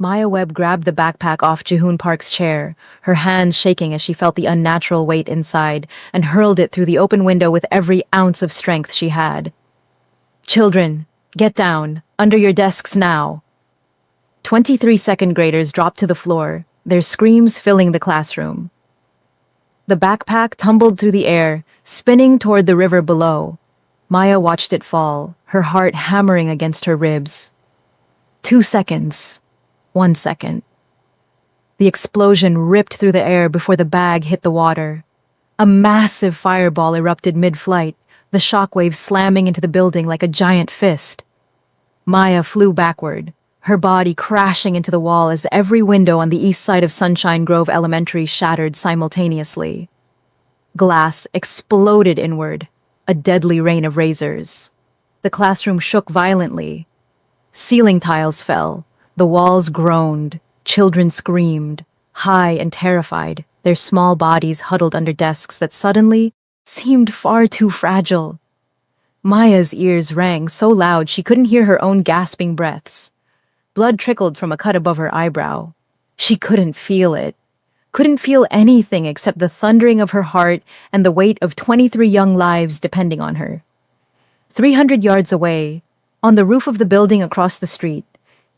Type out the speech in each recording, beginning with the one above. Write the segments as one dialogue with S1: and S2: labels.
S1: Maya Webb grabbed the backpack off Jihoon Park's chair, her hands shaking as she felt the unnatural weight inside, and hurled it through the open window with every ounce of strength she had. Children, get down, under your desks now. 23 second graders dropped to the floor, their screams filling the classroom. The backpack tumbled through the air, spinning toward the river below. Maya watched it fall, her heart hammering against her ribs. 2 seconds. 1 second. The explosion ripped through the air before the bag hit the water. A massive fireball erupted mid-flight, the shockwave slamming into the building like a giant fist. Maya flew backward, her body crashing into the wall as every window on the east side of Sunshine Grove Elementary shattered simultaneously. Glass exploded inward, a deadly rain of razors. The classroom shook violently. Ceiling tiles fell, the walls groaned, children screamed, high and terrified, their small bodies huddled under desks that suddenly seemed far too fragile. Maya's ears rang so loud she couldn't hear her own gasping breaths. Blood trickled from a cut above her eyebrow. She couldn't feel it. Couldn't feel anything except the thundering of her heart and the weight of 23 young lives depending on her. 300 yards away, on the roof of the building across the street,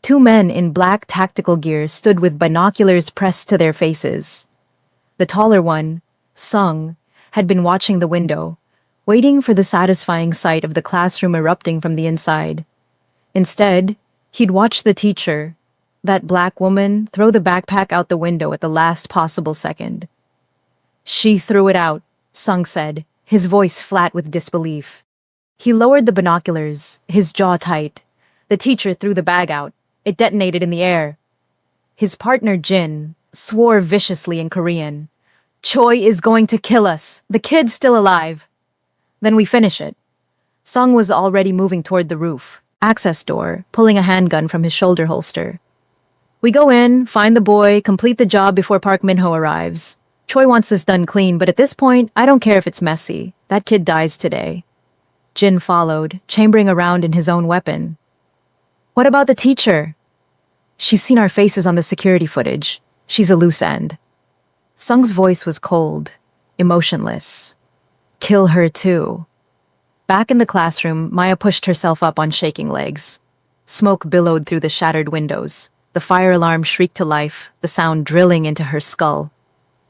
S1: two men in black tactical gear stood with binoculars pressed to their faces. The taller one, Sung, had been watching the window, waiting for the satisfying sight of the classroom erupting from the inside. Instead, he'd watched the teacher, that black woman, throw the backpack out the window at the last possible second. "She threw it out," Sung said, his voice flat with disbelief. He lowered the binoculars, his jaw tight. The teacher threw the bag out. It detonated in the air. His partner, Jin, swore viciously in Korean. "Choi is going to kill us. The kid's still alive." "Then we finish it." Sung was already moving toward the roof, access door, pulling a handgun from his shoulder holster. "We go in, find the boy, complete the job before Park Minho arrives. Choi wants this done clean, but at this point, I don't care if it's messy. That kid dies today." Jin followed, chambering around in his own weapon. "What about the teacher?" "She's seen our faces on the security footage. She's a loose end." Sung's voice was cold, emotionless. "Kill her too." Back in the classroom, Maya pushed herself up on shaking legs. Smoke billowed through the shattered windows. The fire alarm shrieked to life, the sound drilling into her skull.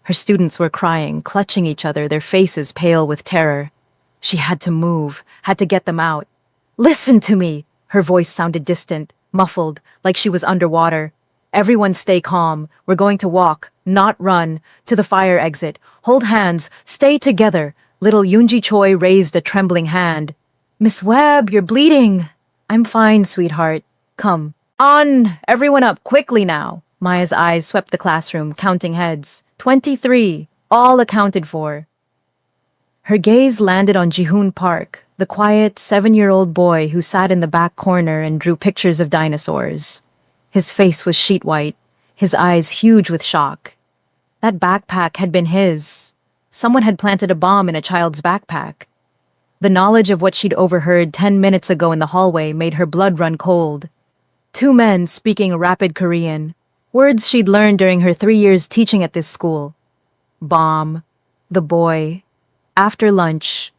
S1: Her students were crying, clutching each other, their faces pale with terror. She had to move, had to get them out. "Listen to me!" Her voice sounded distant, muffled, like she was underwater. "Everyone stay calm. We're going to walk, not run, to the fire exit. Hold hands, stay together." Little Yoonji Choi raised a trembling hand. "Miss Webb, you're bleeding." "I'm fine, sweetheart. Come. On! Everyone up, quickly now." Maya's eyes swept the classroom, counting heads. 23, all accounted for. Her gaze landed on Jihoon Park, the quiet 7-year-old boy who sat in the back corner and drew pictures of dinosaurs. His face was sheet white, his eyes huge with shock. That backpack had been his. Someone had planted a bomb in a child's backpack. The knowledge of what she'd overheard 10 minutes ago in the hallway made her blood run cold. Two men speaking rapid Korean, words she'd learned during her 3 years teaching at this school. Bomb, the boy, after lunch.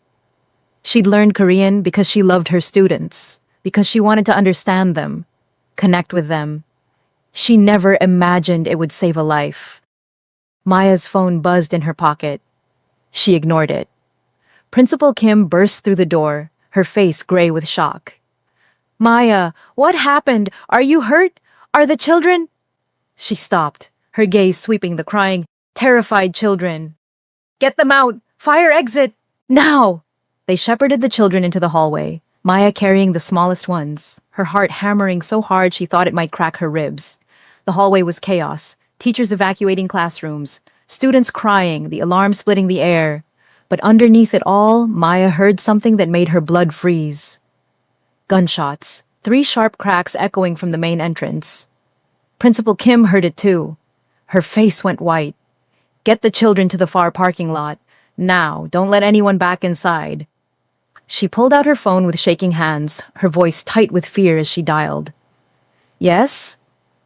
S1: She'd learned Korean because she loved her students, because she wanted to understand them, connect with them. She never imagined it would save a life. Maya's phone buzzed in her pocket. She ignored it. Principal Kim burst through the door, her face gray with shock. "Maya, what happened? Are you hurt? Are the children?" She stopped, her gaze sweeping the crying, terrified children. "Get them out! Fire exit! Now!" They shepherded the children into the hallway, Maya carrying the smallest ones, her heart hammering so hard she thought it might crack her ribs. The hallway was chaos, teachers evacuating classrooms, students crying, the alarm splitting the air. But underneath it all, Maya heard something that made her blood freeze. Gunshots, 3 sharp cracks echoing from the main entrance. Principal Kim heard it too. Her face went white. "Get the children to the far parking lot. Now, don't let anyone back inside." She pulled out her phone with shaking hands, her voice tight with fear as she dialed. "Yes?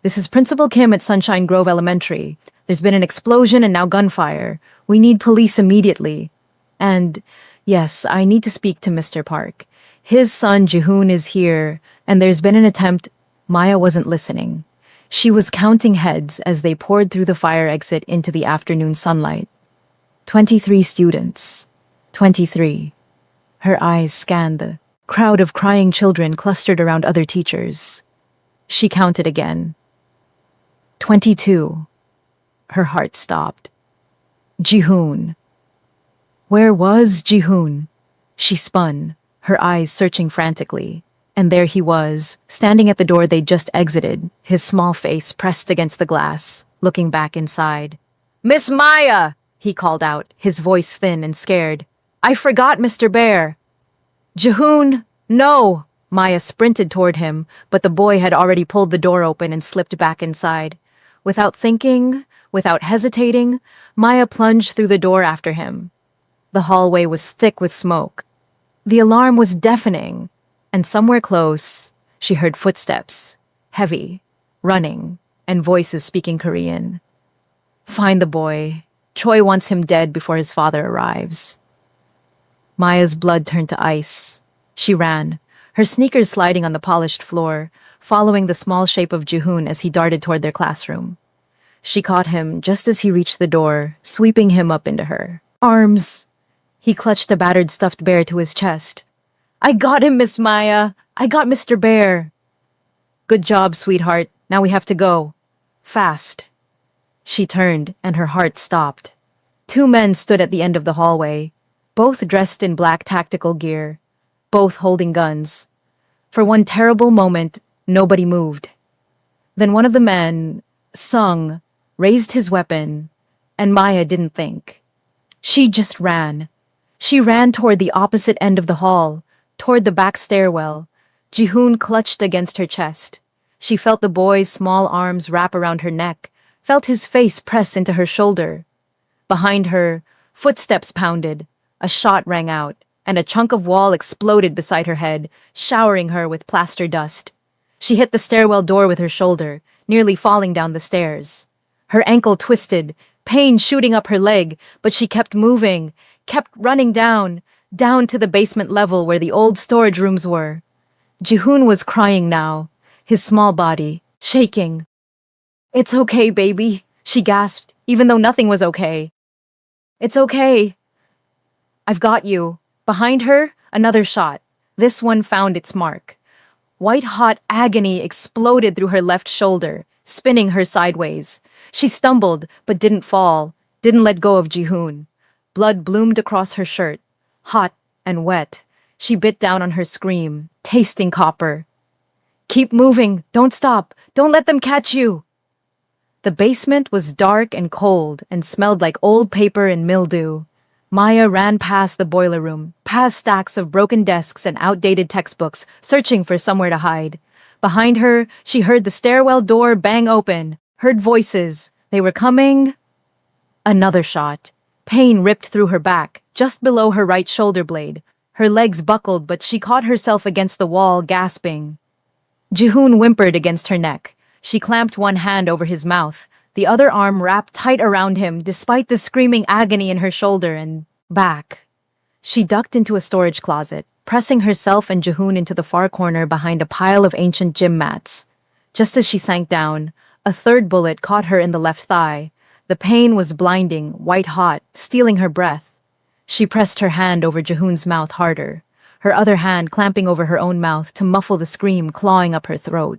S1: This is Principal Kim at Sunshine Grove Elementary. There's been an explosion and now gunfire. We need police immediately. And yes, I need to speak to Mr. Park. His son Jihoon is here, and there's been an attempt. Maya wasn't listening. She was counting heads as they poured through the fire exit into the afternoon sunlight. 23 students. 23. Her eyes scanned the crowd of crying children clustered around other teachers. She counted again. 22. Her heart stopped. Jihoon. Where was Jihoon? She spun, her eyes searching frantically. And there he was, standing at the door they'd just exited, his small face pressed against the glass, looking back inside. "Miss Maya!" he called out, his voice thin and scared. "I forgot Mr. Bear." "Jihoon, no!" Maya sprinted toward him, but the boy had already pulled the door open and slipped back inside. Without thinking, without hesitating, Maya plunged through the door after him. The hallway was thick with smoke. The alarm was deafening, and somewhere close, she heard footsteps, heavy, running, and voices speaking Korean. "Find the boy. Choi wants him dead before his father arrives." Maya's blood turned to ice. She ran, her sneakers sliding on the polished floor, following the small shape of Jihoon as he darted toward their classroom. She caught him just as he reached the door, sweeping him up into her arms. He clutched a battered stuffed bear to his chest. "I got him, Miss Maya. I got Mr. Bear." "Good job, sweetheart. Now we have to go. Fast." She turned, and her heart stopped. Two men stood at the end of the hallway, both dressed in black tactical gear, both holding guns. For one terrible moment, nobody moved. Then one of the men, Sung, raised his weapon, and Maya didn't think. She just ran. She ran toward the opposite end of the hall, toward the back stairwell. Jihoon clutched against her chest. She felt the boy's small arms wrap around her neck, felt his face press into her shoulder. Behind her, footsteps pounded, a shot rang out, and a chunk of wall exploded beside her head, showering her with plaster dust. She hit the stairwell door with her shoulder, nearly falling down the stairs. Her ankle twisted, pain shooting up her leg, but she kept moving, kept running down to the basement level where the old storage rooms were. Jihoon was crying now, his small body shaking. "It's okay, baby," she gasped, even though nothing was okay. "It's okay. I've got you." Behind her, another shot. This one found its mark. White-hot agony exploded through her left shoulder, spinning her sideways. She stumbled, but didn't fall, didn't let go of Jihoon. Blood bloomed across her shirt, hot and wet. She bit down on her scream, tasting copper. "Keep moving, don't stop, don't let them catch you." The basement was dark and cold and smelled like old paper and mildew. Maya ran past the boiler room, past stacks of broken desks and outdated textbooks, searching for somewhere to hide. Behind her, she heard the stairwell door bang open, heard voices. They were coming. Another shot. Pain ripped through her back, just below her right shoulder blade. Her legs buckled, but she caught herself against the wall, gasping. Jihoon whimpered against her neck. She clamped one hand over his mouth, the other arm wrapped tight around him despite the screaming agony in her shoulder and back. She ducked into a storage closet, pressing herself and Jihoon into the far corner behind a pile of ancient gym mats. Just as she sank down, a third bullet caught her in the left thigh. The pain was blinding, white-hot, stealing her breath. She pressed her hand over Jihoon's mouth harder, her other hand clamping over her own mouth to muffle the scream clawing up her throat.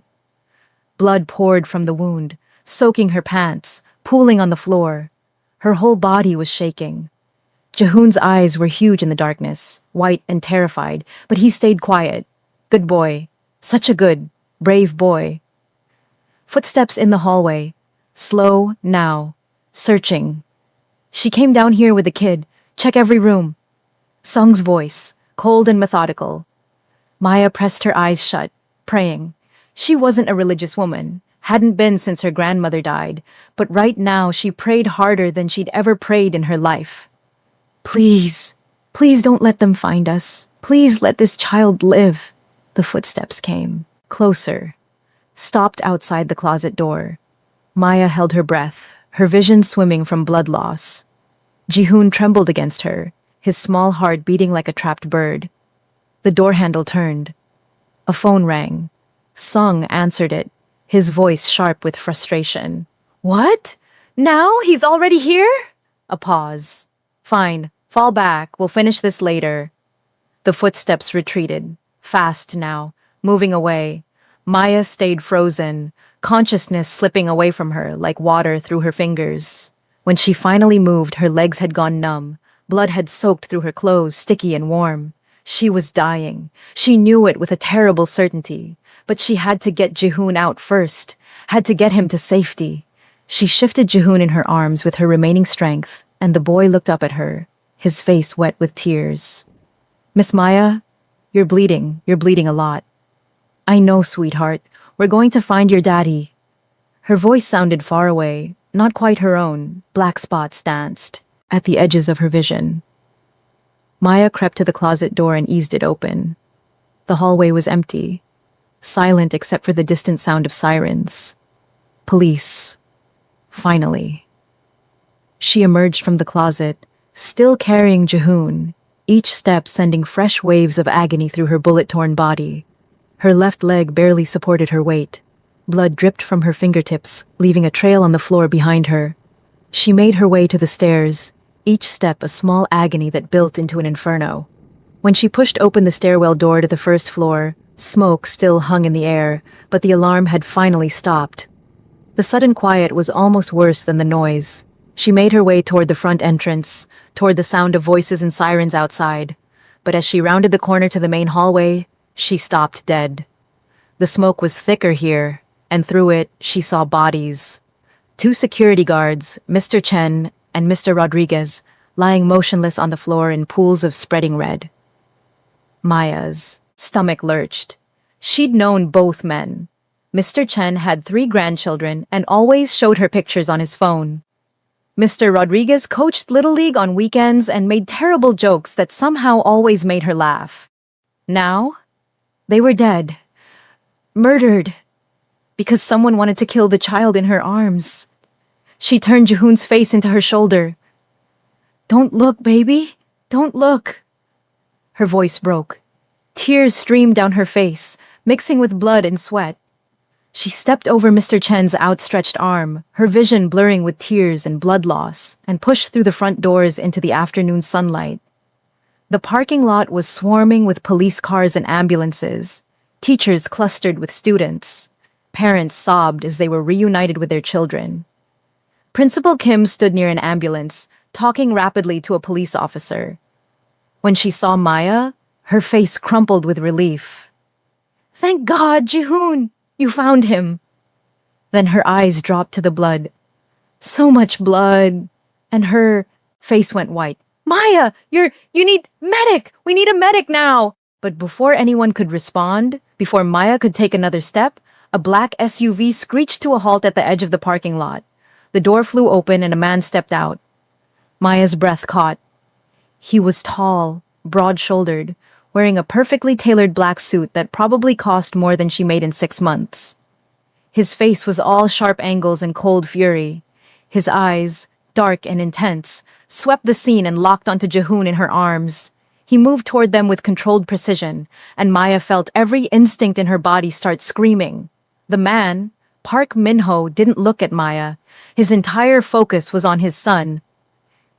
S1: Blood poured from the wound, soaking her pants, pooling on the floor. Her whole body was shaking. Jihoon's eyes were huge in the darkness, white and terrified, but he stayed quiet. Good boy. Such a good, brave boy. Footsteps in the hallway. Slow now. Searching. She came down here with the kid. Check every room. Sung's voice, cold and methodical. Maya pressed her eyes shut, praying. She wasn't a religious woman, hadn't been since her grandmother died, but right now she prayed harder than she'd ever prayed in her life. Please, please don't let them find us. Please let this child live. The footsteps came, closer. stopped outside the closet door. Maya held her breath, her vision swimming from blood loss. Jihoon trembled against her, his small heart beating like a trapped bird. The door handle turned. A phone rang. Sung answered it, his voice sharp with frustration. What? Now? He's already here? A pause. Fine, fall back, we'll finish this later. The footsteps retreated, fast now, moving away. Maya stayed frozen, consciousness slipping away from her like water through her fingers. When she finally moved, her legs had gone numb. Blood had soaked through her clothes, sticky and warm. She was dying. She knew it with a terrible certainty. But she had to get Jihoon out first, had to get him to safety. She shifted Jihoon in her arms with her remaining strength, and the boy looked up at her, his face wet with tears. Miss Maya, you're bleeding a lot. I know, sweetheart. We're going to find your daddy. Her voice sounded far away, not quite her own. Black spots danced at the edges of her vision. Maya crept to the closet door and eased it open. The hallway was empty, silent except for the distant sound of sirens. Police. Finally. She emerged from the closet, still carrying Jihoon, each step sending fresh waves of agony through her bullet-torn body. Her left leg barely supported her weight. Blood dripped from her fingertips, leaving a trail on the floor behind her. She made her way to the stairs, each step a small agony that built into an inferno. When she pushed open the stairwell door to the first floor, smoke still hung in the air, but the alarm had finally stopped. The sudden quiet was almost worse than the noise. She made her way toward the front entrance, toward the sound of voices and sirens outside. But as she rounded the corner to the main hallway, she stopped dead. The smoke was thicker here, and through it, she saw bodies. 2 security guards, Mr. Chen and Mr. Rodriguez, lying motionless on the floor in pools of spreading red. Maya's stomach lurched. She'd known both men. Mr. Chen had 3 grandchildren and always showed her pictures on his phone. Mr. Rodriguez coached Little League on weekends and made terrible jokes that somehow always made her laugh. Now, they were dead. Murdered. Because someone wanted to kill the child in her arms. She turned Jihoon's face into her shoulder. Don't look, baby. Don't look. Her voice broke. Tears streamed down her face, mixing with blood and sweat. She stepped over Mr. Chen's outstretched arm, her vision blurring with tears and blood loss, and pushed through the front doors into the afternoon sunlight. The parking lot was swarming with police cars and ambulances. Teachers clustered with students. Parents sobbed as they were reunited with their children. Principal Kim stood near an ambulance, talking rapidly to a police officer. When she saw Maya, her face crumpled with relief. Thank God, Jihoon! You found him. Then her eyes dropped to the blood. So much blood. And her face went white. Maya, you need medic. We need a medic now. But before anyone could respond, before Maya could take another step, a black SUV screeched to a halt at the edge of the parking lot. The door flew open and a man stepped out. Maya's breath caught. He was tall, broad-shouldered, wearing a perfectly tailored black suit that probably cost more than she made in 6 months. His face was all sharp angles and cold fury. His eyes, dark and intense, swept the scene and locked onto Jihoon in her arms. He moved toward them with controlled precision, and Maya felt every instinct in her body start screaming. The man, Park Min-ho, didn't look at Maya. His entire focus was on his son.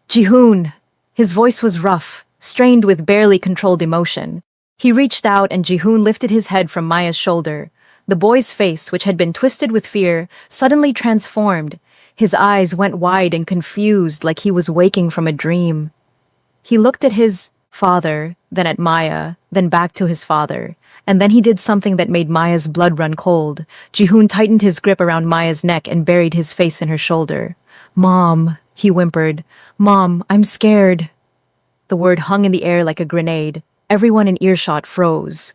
S1: Jihoon! His voice was rough, strained with barely controlled emotion. He reached out and Jihoon lifted his head from Maya's shoulder. The boy's face, which had been twisted with fear, suddenly transformed. His eyes went wide and confused like he was waking from a dream. He looked at his father, then at Maya, then back to his father. And then he did something that made Maya's blood run cold. Jihoon tightened his grip around Maya's neck and buried his face in her shoulder. Mom, he whimpered. Mom, I'm scared. The word hung in the air like a grenade. Everyone in earshot froze.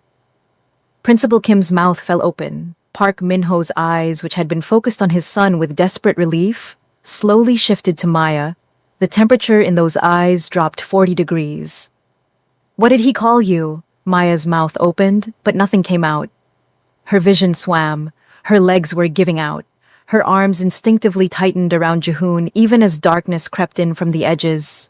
S1: Principal Kim's mouth fell open. Park Min-ho's eyes, which had been focused on his son with desperate relief, slowly shifted to Maya. The temperature in those eyes dropped 40 degrees. What did he call you? Maya's mouth opened, but nothing came out. Her vision swam. Her legs were giving out. Her arms instinctively tightened around Jihoon even as darkness crept in from the edges.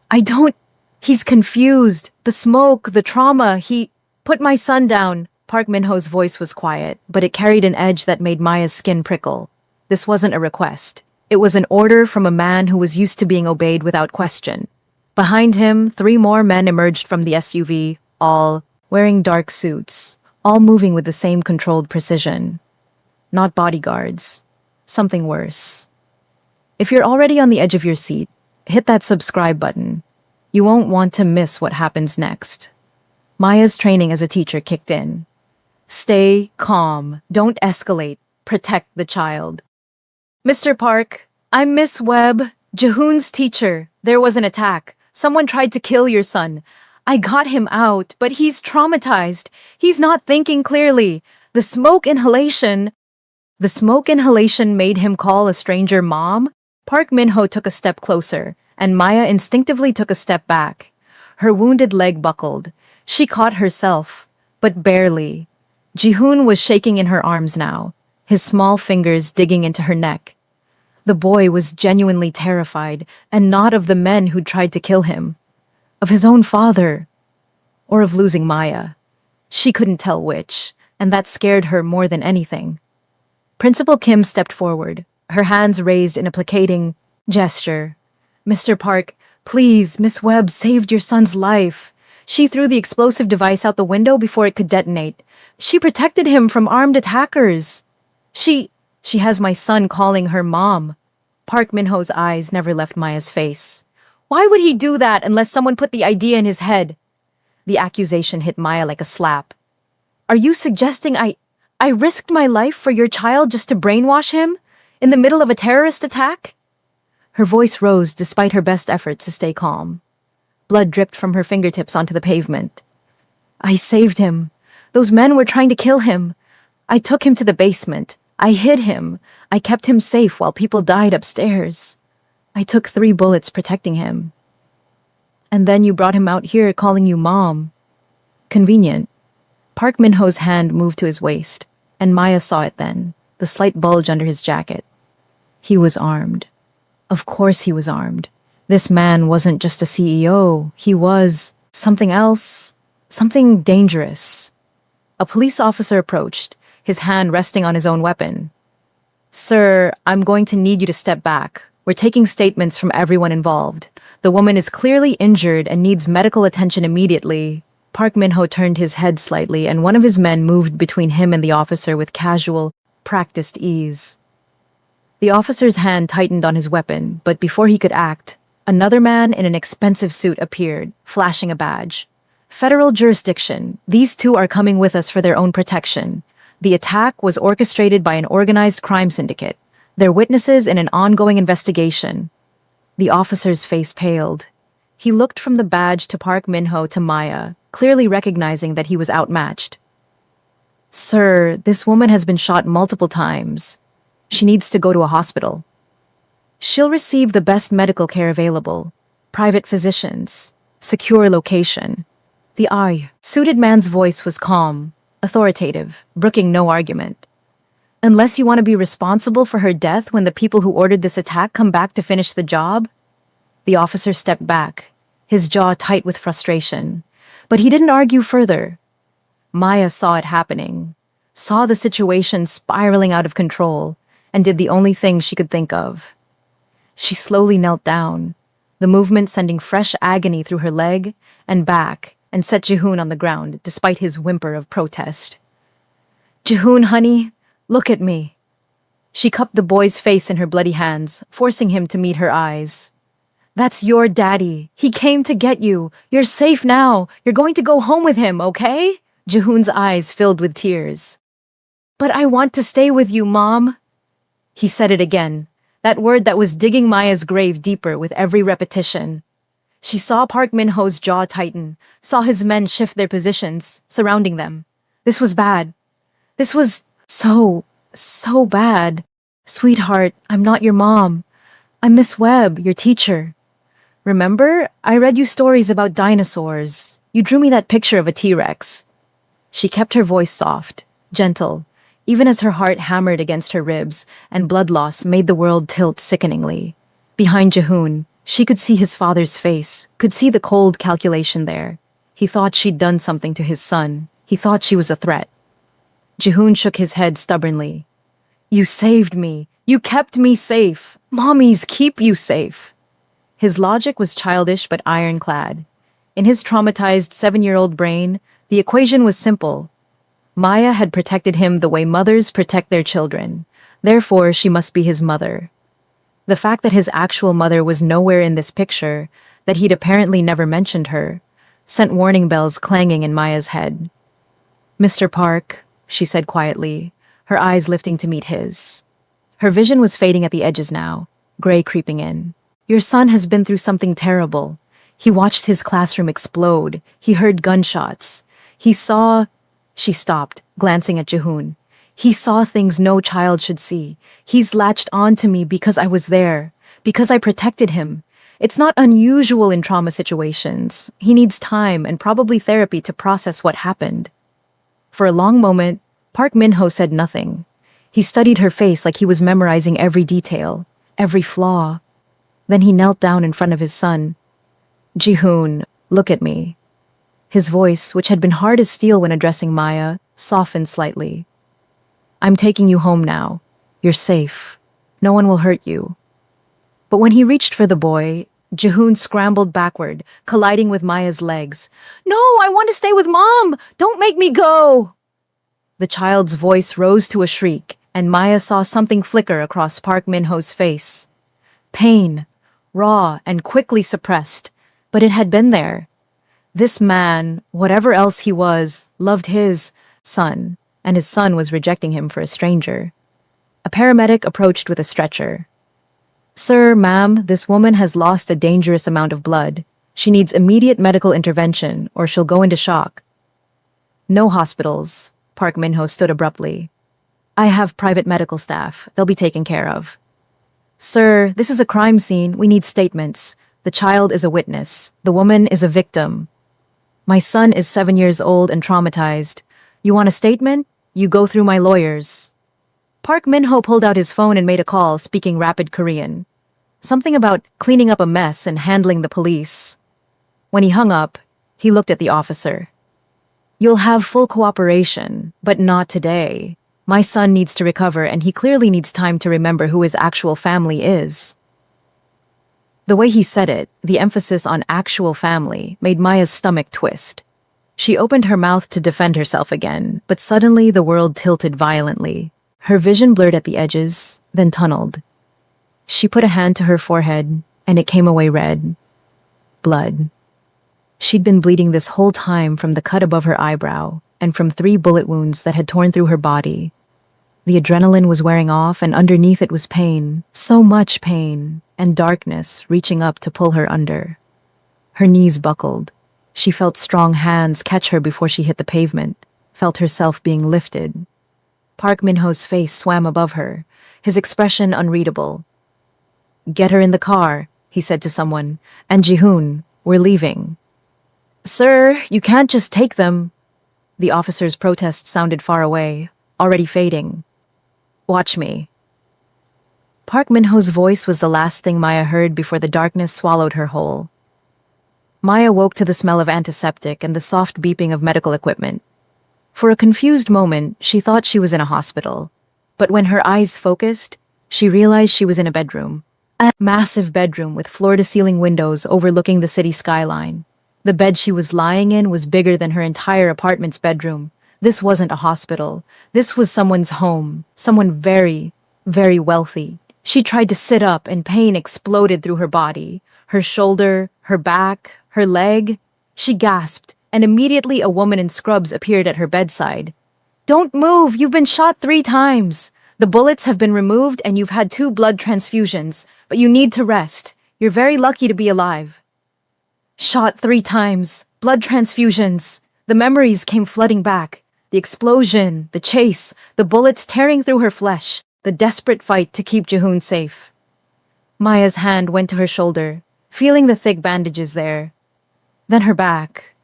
S1: I don't... He's confused. The smoke, the trauma, he... Put my son down. Park Min-ho's voice was quiet, but it carried an edge that made Maya's skin prickle. This wasn't a request. It was an order from a man who was used to being obeyed without question. Behind him, 3 more men emerged from the SUV, all wearing dark suits, all moving with the same controlled precision. Not bodyguards. Something worse. If you're already on the edge of your seat, hit that subscribe button. You won't want to miss what happens next. Maya's training as a teacher kicked in. Stay calm. Don't escalate. Protect the child. Mr. Park, I'm Miss Webb, Jihoon's teacher. There was an attack. Someone tried to kill your son. I got him out, but he's traumatized. He's not thinking clearly. The smoke inhalation made him call a stranger mom. Park Min-ho took a step closer, and Maya instinctively took a step back. Her wounded leg buckled. She caught herself, but barely. Jihoon was shaking in her arms now, his small fingers digging into her neck. The boy was genuinely terrified, and not of the men who'd tried to kill him. Of his own father, or of losing Maya. She couldn't tell which, and that scared her more than anything. Principal Kim stepped forward, her hands raised in a placating gesture. Mr. Park, please, Miss Webb saved your son's life. She threw the explosive device out the window before it could detonate. She protected him from armed attackers. She has my son calling her mom. Park Min-ho's eyes never left Maya's face. Why would he do that unless someone put the idea in his head? The accusation hit Maya like a slap. Are you suggesting I risked my life for your child just to brainwash him? In the middle of a terrorist attack? Her voice rose despite her best efforts to stay calm. Blood dripped from her fingertips onto the pavement. I saved him. Those men were trying to kill him. I took him to the basement. I hid him. I kept him safe while people died upstairs. I took 3 bullets protecting him. And then you brought him out here calling you mom. Convenient. Park Min-ho's hand moved to his waist, and Maya saw it then, the slight bulge under his jacket. He was armed. Of course he was armed. This man wasn't just a CEO. He was something else, something dangerous. A police officer approached, his hand resting on his own weapon. Sir, I'm going to need you to step back. We're taking statements from everyone involved. The woman is clearly injured and needs medical attention immediately. Park Min-ho turned his head slightly, and one of his men moved between him and the officer with casual, practiced ease. The officer's hand tightened on his weapon, but before he could act, another man in an expensive suit appeared, flashing a badge. Federal jurisdiction. These 2 are coming with us for their own protection. The attack was orchestrated by an organized crime syndicate. They're witnesses in an ongoing investigation. The officer's face paled. He looked from the badge to Park Min-ho to Maya, clearly recognizing that he was outmatched. Sir, this woman has been shot multiple times. She needs to go to a hospital. She'll receive the best medical care available. Private physicians. Secure location. The suited man's voice was calm, authoritative, brooking no argument. Unless you want to be responsible for her death when the people who ordered this attack come back to finish the job? The officer stepped back, his jaw tight with frustration. But he didn't argue further. Maya saw it happening, saw the situation spiraling out of control, and did the only thing she could think of. She slowly knelt down, the movement sending fresh agony through her leg and back, and set Jihoon on the ground despite his whimper of protest. Jihoon, honey, look at me. She cupped the boy's face in her bloody hands, forcing him to meet her eyes. That's your daddy. He came to get you. You're safe now. You're going to go home with him, okay? Jihoon's eyes filled with tears. But I want to stay with you, Mom. He said it again, that word that was digging Maya's grave deeper with every repetition. She saw Park Min-ho's jaw tighten, saw his men shift their positions, surrounding them. This was bad. This was so bad. Sweetheart, I'm not your mom. I'm Miss Webb, your teacher. Remember, I read you stories about dinosaurs. You drew me that picture of a T-Rex. She kept her voice soft, gentle, even as her heart hammered against her ribs and blood loss made the world tilt sickeningly. Behind Jehoon, she could see his father's face, could see the cold calculation there. He thought she'd done something to his son. He thought she was a threat. Jehoon shook his head stubbornly. You saved me. You kept me safe. Mommies keep you safe. His logic was childish but ironclad. In his traumatized 7-year-old brain, the equation was simple. Maya had protected him the way mothers protect their children. Therefore, she must be his mother. The fact that his actual mother was nowhere in this picture, that he'd apparently never mentioned her, sent warning bells clanging in Maya's head. Mr. Park, she said quietly, her eyes lifting to meet his. Her vision was fading at the edges now, gray creeping in. Your son has been through something terrible. He watched his classroom explode. He heard gunshots. He saw... She stopped, glancing at Jehoon. He saw things no child should see. He's latched on to me because I was there, because I protected him. It's not unusual in trauma situations. He needs time and probably therapy to process what happened. For a long moment, Park Min-ho said nothing. He studied her face like he was memorizing every detail, every flaw. Then he knelt down in front of his son. Jihoon, look at me. His voice, which had been hard as steel when addressing Maya, softened slightly. I'm taking you home now. You're safe. No one will hurt you. But when he reached for the boy, Jihoon scrambled backward, colliding with Maya's legs. No, I want to stay with Mom! Don't make me go! The child's voice rose to a shriek, and Maya saw something flicker across Park Min-ho's face. Pain, raw and quickly suppressed, but it had been there. This man, whatever else he was, loved his son, and his son was rejecting him for a stranger. A paramedic approached with a stretcher. Sir, ma'am, this woman has lost a dangerous amount of blood. She needs immediate medical intervention, or she'll go into shock. No hospitals, Park Min-ho stood abruptly. I have private medical staff. They'll be taken care of. Sir, this is a crime scene. We need statements. The child is a witness. The woman is a victim. My son is 7 years old and traumatized. You want a statement? You go through my lawyers. Park Min-ho pulled out his phone and made a call, speaking rapid Korean. Something about cleaning up a mess and handling the police. When he hung up, he looked at the officer. You'll have full cooperation, but not today. My son needs to recover, and he clearly needs time to remember who his actual family is. The way he said it, the emphasis on actual family, made Maya's stomach twist. She opened her mouth to defend herself again, but suddenly the world tilted violently. Her vision blurred at the edges, then tunneled. She put a hand to her forehead, and it came away red. Blood. She'd been bleeding this whole time from the cut above her eyebrow, and from 3 bullet wounds that had torn through her body. The adrenaline was wearing off, and underneath it was pain, so much pain, and darkness reaching up to pull her under. Her knees buckled. She felt strong hands catch her before she hit the pavement, felt herself being lifted. Park Min-ho's face swam above her, his expression unreadable. Get her in the car, he said to someone, and Jihoon, we're leaving. Sir, you can't just take them. The officer's protest sounded far away, already fading. Watch me. Park Min-ho's voice was the last thing Maya heard before the darkness swallowed her whole. Maya woke to the smell of antiseptic and the soft beeping of medical equipment. For a confused moment, she thought she was in a hospital. But when her eyes focused, she realized she was in a bedroom. A massive bedroom with floor-to-ceiling windows overlooking the city skyline. The bed she was lying in was bigger than her entire apartment's bedroom. This wasn't a hospital. This was someone's home. Someone very, very wealthy. She tried to sit up and pain exploded through her body. Her shoulder, her back, her leg. She gasped, and immediately a woman in scrubs appeared at her bedside. Don't move! You've been shot 3 times! The bullets have been removed and you've had 2 blood transfusions, but you need to rest. You're very lucky to be alive. Shot 3 times. Blood transfusions. The memories came flooding back. The explosion, the chase, the bullets tearing through her flesh, the desperate fight to keep Jihoon safe. Maya's hand went to her shoulder, feeling the thick bandages there. Then her back.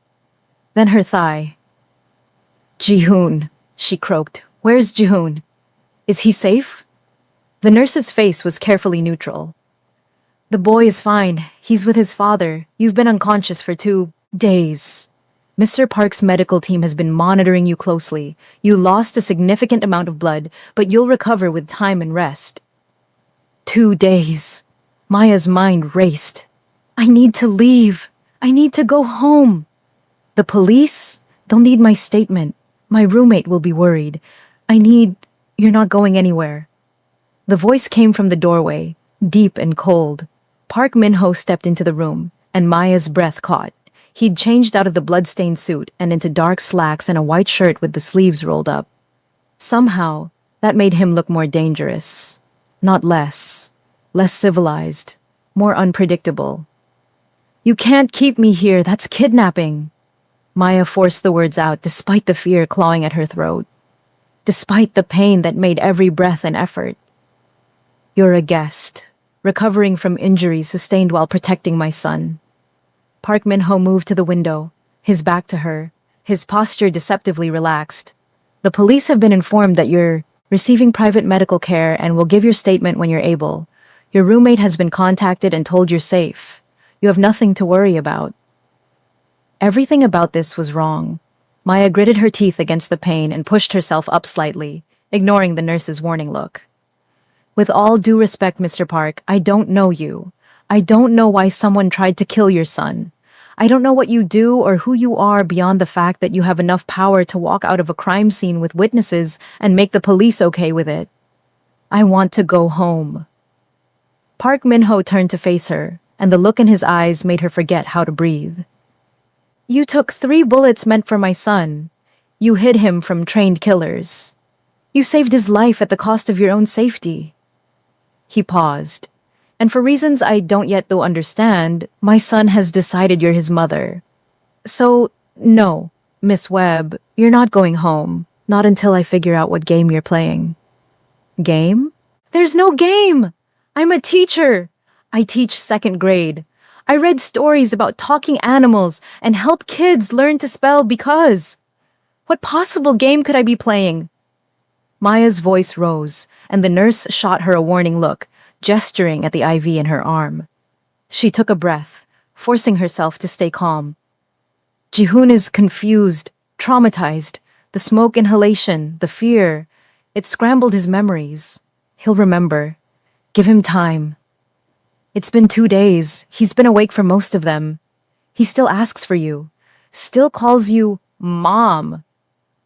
S1: Then her thigh. Jihoon, she croaked, Where's Jihoon? Is he safe? The nurse's face was carefully neutral. The boy is fine. He's with his father. You've been unconscious for 2 days. Mr. Park's medical team has been monitoring you closely. You lost a significant amount of blood, but you'll recover with time and rest. 2 days. Maya's mind raced. I need to leave. I need to go home. The police? They'll need my statement. My roommate will be worried. You're not going anywhere. The voice came from the doorway, deep and cold. Park Min-ho stepped into the room, and Maya's breath caught. He'd changed out of the blood-stained suit and into dark slacks and a white shirt with the sleeves rolled up. Somehow, that made him look more dangerous. Not less. Less civilized. More unpredictable. You can't keep me here, that's kidnapping. Maya forced the words out despite the fear clawing at her throat. Despite the pain that made every breath an effort. You're a guest, recovering from injuries sustained while protecting my son. Park Min-ho moved to the window, his back to her, his posture deceptively relaxed. The police have been informed that you're receiving private medical care and will give your statement when you're able. Your roommate has been contacted and told you're safe. You have nothing to worry about. Everything about this was wrong. Maya gritted her teeth against the pain and pushed herself up slightly, ignoring the nurse's warning look. With all due respect, Mr. Park, I don't know you. I don't know why someone tried to kill your son. I don't know what you do or who you are beyond the fact that you have enough power to walk out of a crime scene with witnesses and make the police okay with it. I want to go home. Park Min-ho turned to face her, and the look in his eyes made her forget how to breathe. You took 3 bullets meant for my son. You hid him from trained killers. You saved his life at the cost of your own safety. He paused. And for reasons I don't yet though understand, my son has decided you're his mother. So, no, Miss Webb, you're not going home. Not until I figure out what game you're playing. Game? There's no game! I'm a teacher. I teach 2nd grade. I read stories about talking animals and help kids learn to spell because. What possible game could I be playing? Maya's voice rose, and the nurse shot her a warning look, gesturing at the IV in her arm. She took a breath, forcing herself to stay calm. Jihoon is confused, traumatized. The smoke inhalation, the fear. It scrambled his memories. He'll remember. Give him time. It's been 2 days. He's been awake for most of them. He still asks for you. Still calls you Mom.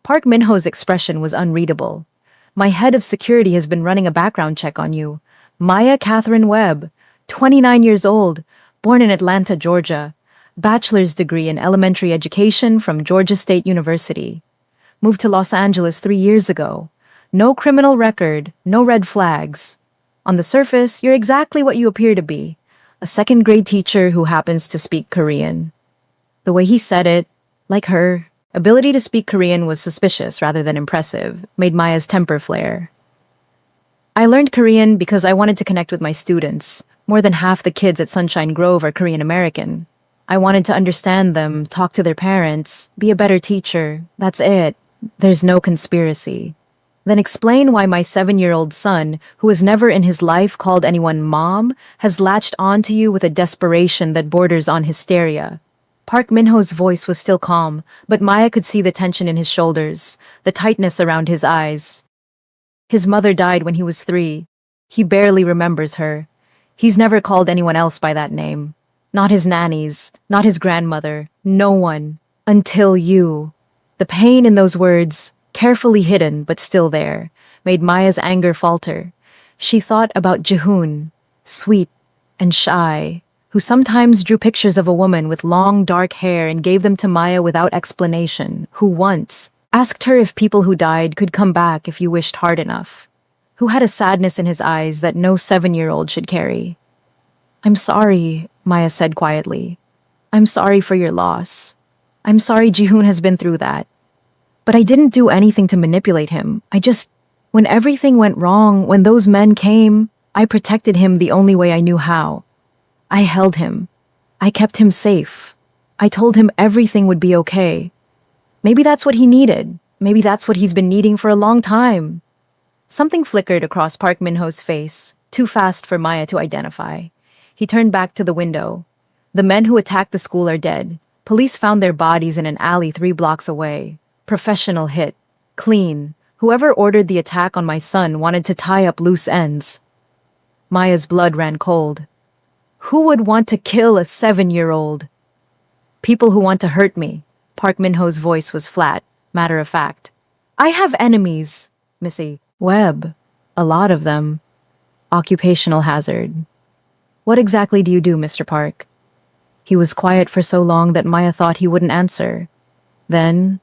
S1: Park Min-ho's expression was unreadable. My head of security has been running a background check on you. Maya Catherine Webb, 29 years old, born in Atlanta, Georgia. Bachelor's degree in elementary education from Georgia State University. Moved to Los Angeles 3 years ago. No criminal record, no red flags. On the surface, you're exactly what you appear to be. A 2nd grade teacher who happens to speak Korean. The way he said it, like her, ability to speak Korean was suspicious rather than impressive, made Maya's temper flare. I learned Korean because I wanted to connect with my students. More than half the kids at Sunshine Grove are Korean American. I wanted to understand them, talk to their parents, be a better teacher. That's it. There's no conspiracy. Then explain why my 7-year-old son, who has never in his life called anyone mom, has latched onto you with a desperation that borders on hysteria. Park Min-ho's voice was still calm, but Maya could see the tension in his shoulders, the tightness around his eyes. His mother died when he was 3. He barely remembers her. He's never called anyone else by that name. Not his nannies, not his grandmother, no one. Until you. The pain in those words, carefully hidden but still there, made Maya's anger falter. She thought about Jihoon, sweet and shy, who sometimes drew pictures of a woman with long dark hair and gave them to Maya without explanation, who once asked her if people who died could come back if you wished hard enough, who had a sadness in his eyes that no 7-year-old should carry. I'm sorry, Maya said quietly. I'm sorry for your loss. I'm sorry Jihoon has been through that. But I didn't do anything to manipulate him. When everything went wrong, when those men came, I protected him the only way I knew how. I held him. I kept him safe. I told him everything would be okay. Maybe that's what he needed. Maybe that's what he's been needing for a long time. Something flickered across Park Min-ho's face, too fast for Maya to identify. He turned back to the window. The men who attacked the school are dead. Police found their bodies in an alley 3 blocks away. Professional hit. Clean. Whoever ordered the attack on my son wanted to tie up loose ends. Maya's blood ran cold. Who would want to kill a 7-year-old? People who want to hurt me. Park Min-ho's voice was flat, matter of fact. I have enemies, Missy. Webb. A lot of them. Occupational hazard. What exactly do you do, Mr. Park? He was quiet for so long that Maya thought he wouldn't answer. Then,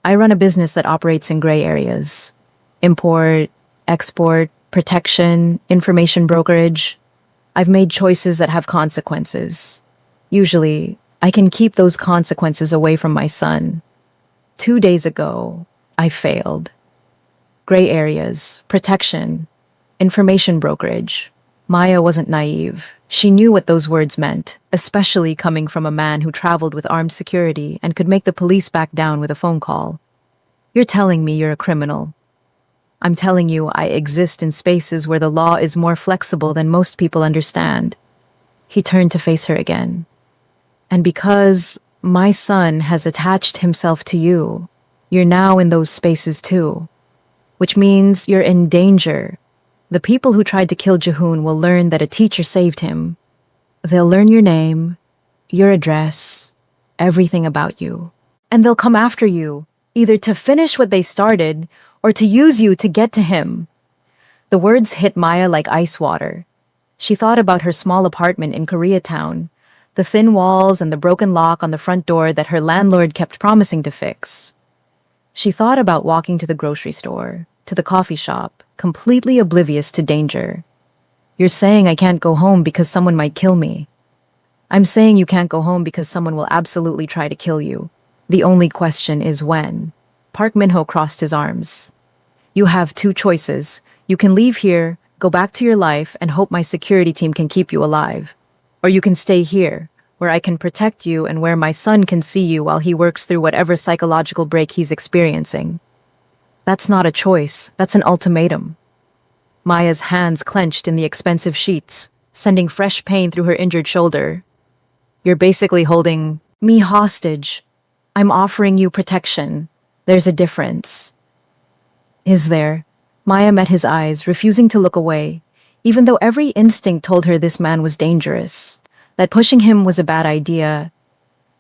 S1: I run a business that operates in gray areas. Import, export, protection, information brokerage. I've made choices that have consequences. Usually, I can keep those consequences away from my son. 2 days ago, I failed. Gray areas, protection, information brokerage. Maya wasn't naive. She knew what those words meant, especially coming from a man who traveled with armed security and could make the police back down with a phone call. You're telling me you're a criminal. I'm telling you I exist in spaces where the law is more flexible than most people understand. He turned to face her again. And because my son has attached himself to you, you're now in those spaces too. Which means you're in danger. The people who tried to kill Jihoon will learn that a teacher saved him. They'll learn your name, your address, everything about you. And they'll come after you, either to finish what they started or to use you to get to him. The words hit Maya like ice water. She thought about her small apartment in Koreatown, the thin walls and the broken lock on the front door that her landlord kept promising to fix. She thought about walking to the grocery store, to the coffee shop, completely oblivious to danger. You're saying I can't go home because someone might kill me. I'm saying you can't go home because someone will absolutely try to kill you. The only question is when. Park Min-ho crossed his arms. You have 2 choices. You can leave here, go back to your life, and hope my security team can keep you alive. Or you can stay here, where I can protect you and where my son can see you while he works through whatever psychological break he's experiencing. That's not a choice, that's an ultimatum. Maya's hands clenched in the expensive sheets, sending fresh pain through her injured shoulder. You're basically holding me hostage. I'm offering you protection. There's a difference. Is there? Maya met his eyes, refusing to look away, even though every instinct told her this man was dangerous, that pushing him was a bad idea.